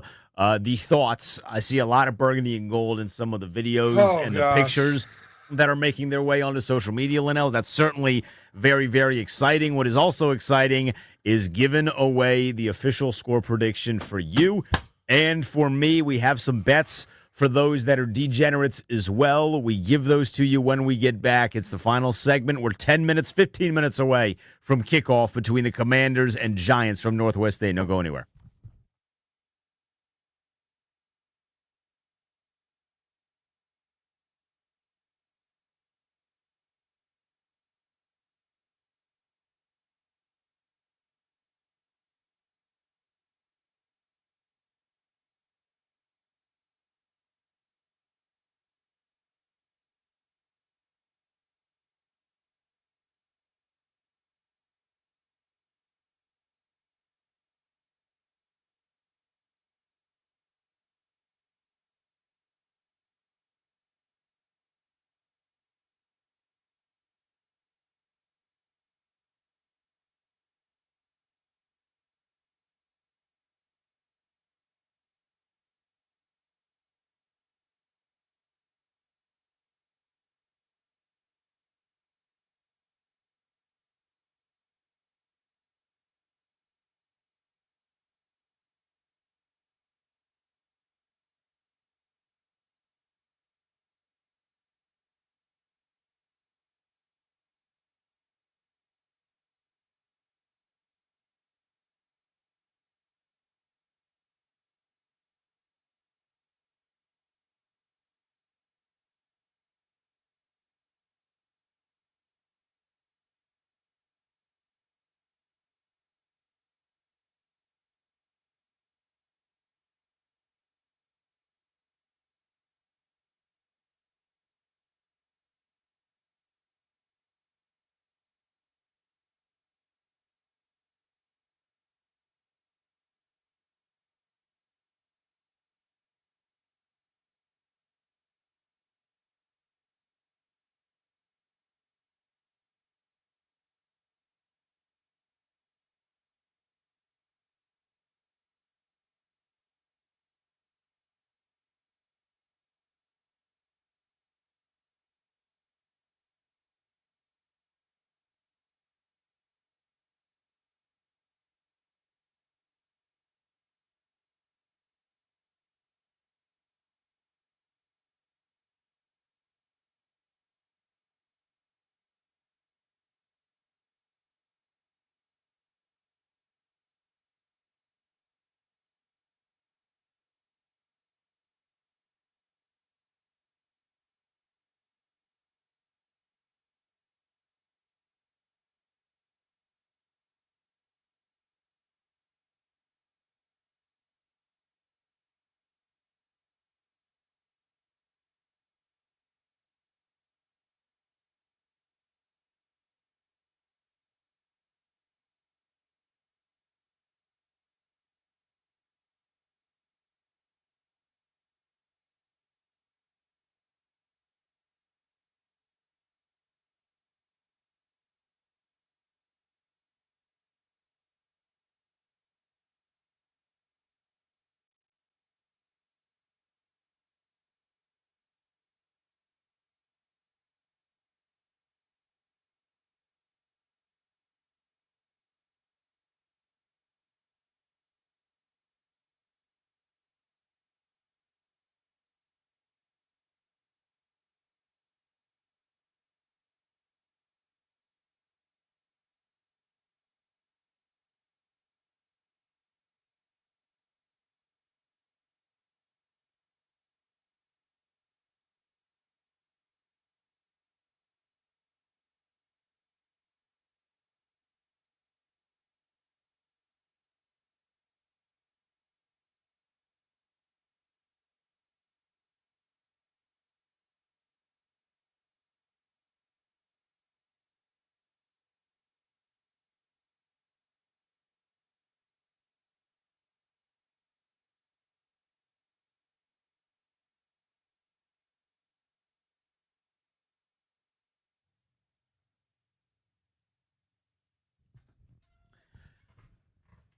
the thoughts. I see a lot of burgundy and gold in some of the videos the pictures that are making their way onto social media, Lynnell. That's certainly very, very exciting. What is also exciting is giving away the official score prediction for you and for me. We have some bets for those that are degenerates as well. We give those to you when we get back. It's the final segment. We're 15 minutes away from kickoff between the Commanders and Giants from Northwest State. Don't go anywhere.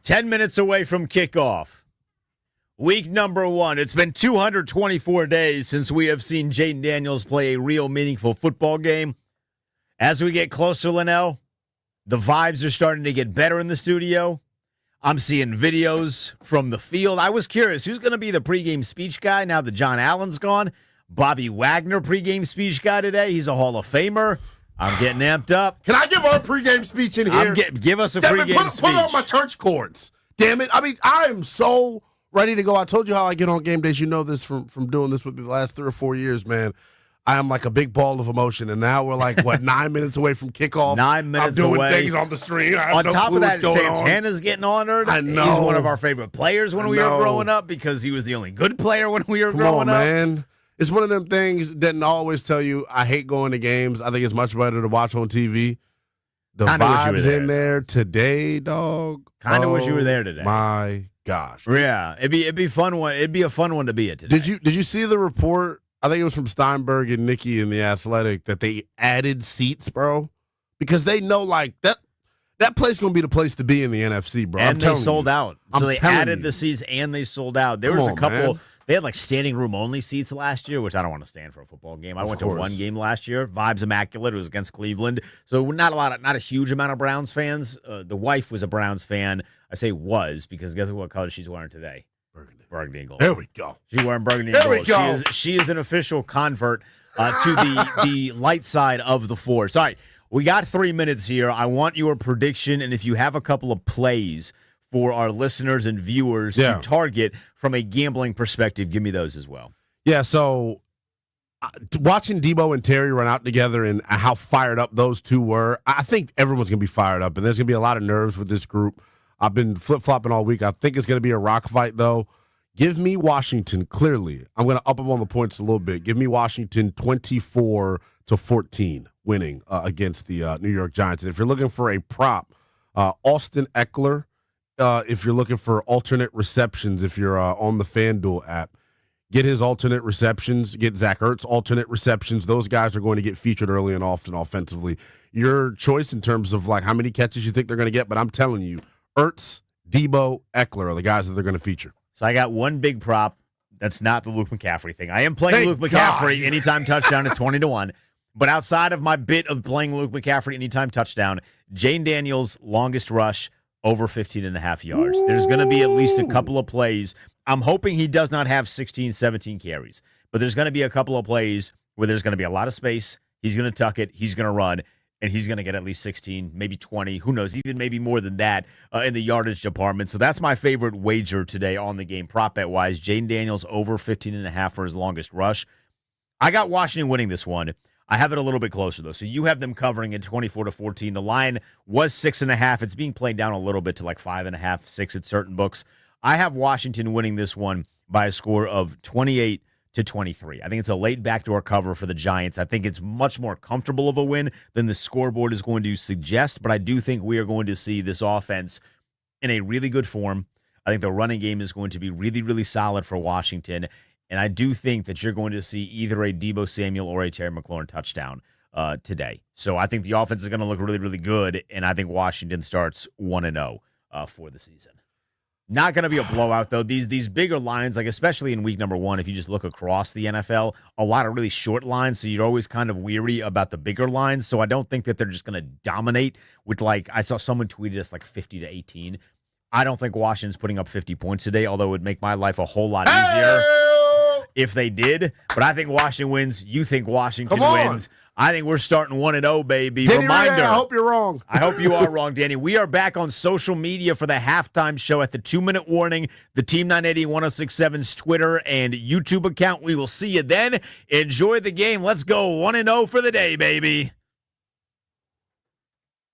10 minutes away from kickoff. Week number 1. It's been 224 days since we have seen Jaden Daniels play a real meaningful football game. As we get closer, Lynnell, the vibes are starting to get better in the studio. I'm seeing videos from the field. I was curious, who's going to be the pregame speech guy now that John Allen's gone? Bobby Wagner, pregame speech guy today. He's a Hall of Famer. I'm getting amped up. Can I give our pregame speech in here? Give us a pregame speech. Put on my church chords. Damn it. I mean, I am so ready to go. I told you how I get on game days. You know this from doing this with me the last 3 or 4 years, man. I am like a big ball of emotion, and now we're like, 9 minutes away from kickoff? 9 minutes away. I'm doing away. things on the stream. I have on no top clue of that, what's going Santana's getting honored. I know. He's one of our favorite players when we were growing up because he was the only good player when we were Come growing on, up. Man. It's one of them things that I always tell you, I hate going to games. I think it's much better to watch on TV. The Kinda vibes in there today, dog. Kind of wish you were there today. My gosh. Yeah, it'd be fun one. It'd be a fun one to be at today. Did you see the report? I think it was from Steinberg and Nikki in The Athletic that they added seats, bro, because they know like that place gonna be the place to be in the NFC, bro. And they sold out. So they added you. the seats and they sold out. There Come was a on, couple. man. They had like standing room only seats last year, which I don't want to stand for a football game. I went to one game last year. Vibes immaculate. It was against Cleveland, so not a huge amount of Browns fans. The wife was a Browns fan. I say was because guess what color she's wearing today? Burgundy and gold. There we go. She's wearing burgundy and There we gold. go. She is an official convert to the light side of the force. All right, we got 3 minutes here. I want your prediction, and if you have a couple of plays for our listeners and viewers to target from a gambling perspective, give me those as well. Yeah, so watching Debo and Terry run out together and how fired up those two were, I think everyone's going to be fired up, and there's going to be a lot of nerves with this group. I've been flip-flopping all week. I think it's going to be a rock fight, though. Give me Washington, clearly. I'm going to up them on the points a little bit. Give me Washington 24-14 winning against the New York Giants. And if you're looking for a prop, Austin Eckler, if you're looking for alternate receptions, if you're on the FanDuel app, get his alternate receptions, get Zach Ertz alternate receptions. Those guys are going to get featured early and often offensively. Your choice in terms of like how many catches you think they're going to get, but I'm telling you, Ertz, Debo, Eckler are the guys that they're going to feature. So I got one big prop. That's not the Luke McCaffrey thing. I am playing Luke McCaffrey anytime touchdown at 20-1. But outside of my bit of playing Luke McCaffrey anytime touchdown, Jaden Daniels longest rush over 15.5 yards. There's going to be at least a couple of plays. I'm hoping he does not have 16, 17 carries. But there's going to be a couple of plays where there's going to be a lot of space. He's going to tuck it. He's going to run. And he's going to get at least 16, maybe 20, who knows, even maybe more than that in the yardage department. So that's my favorite wager today on the game, prop bet-wise. Jaden Daniels over 15.5 for his longest rush. I got Washington winning this one. I have it a little bit closer, though. So you have them covering at 24-14. The line was 6.5. It's being played down a little bit to like 5.5, 6 at certain books. I have Washington winning this one by a score of 28-23. I think it's a late backdoor cover for the Giants. I think it's much more comfortable of a win than the scoreboard is going to suggest, but I do think we are going to see this offense in a really good form. I think the running game is going to be really, really solid for Washington, and I do think that you're going to see either a Deebo Samuel or a Terry McLaurin touchdown today. So I think the offense is going to look really, really good, and I think Washington starts 1-0 for the season. Not going to be a blowout, though. These bigger lines, like especially in week number 1, if you just look across the NFL, a lot of really short lines, so you're always kind of weary about the bigger lines. So I don't think that they're just going to dominate with, like, I saw someone tweeted us like 50-18. I don't think Washington's putting up 50 points today, although it would make my life a whole lot easier if they did. But I think Washington wins. You think Washington wins. I think we're starting 1-0, baby. Danny Reminder. Ray, I hope you're wrong. I hope you are wrong, Danny. We are back on social media for the halftime show at the 2-minute warning, the Team 980 1067's Twitter and YouTube account. We will see you then. Enjoy the game. Let's go 1-0 for the day, baby.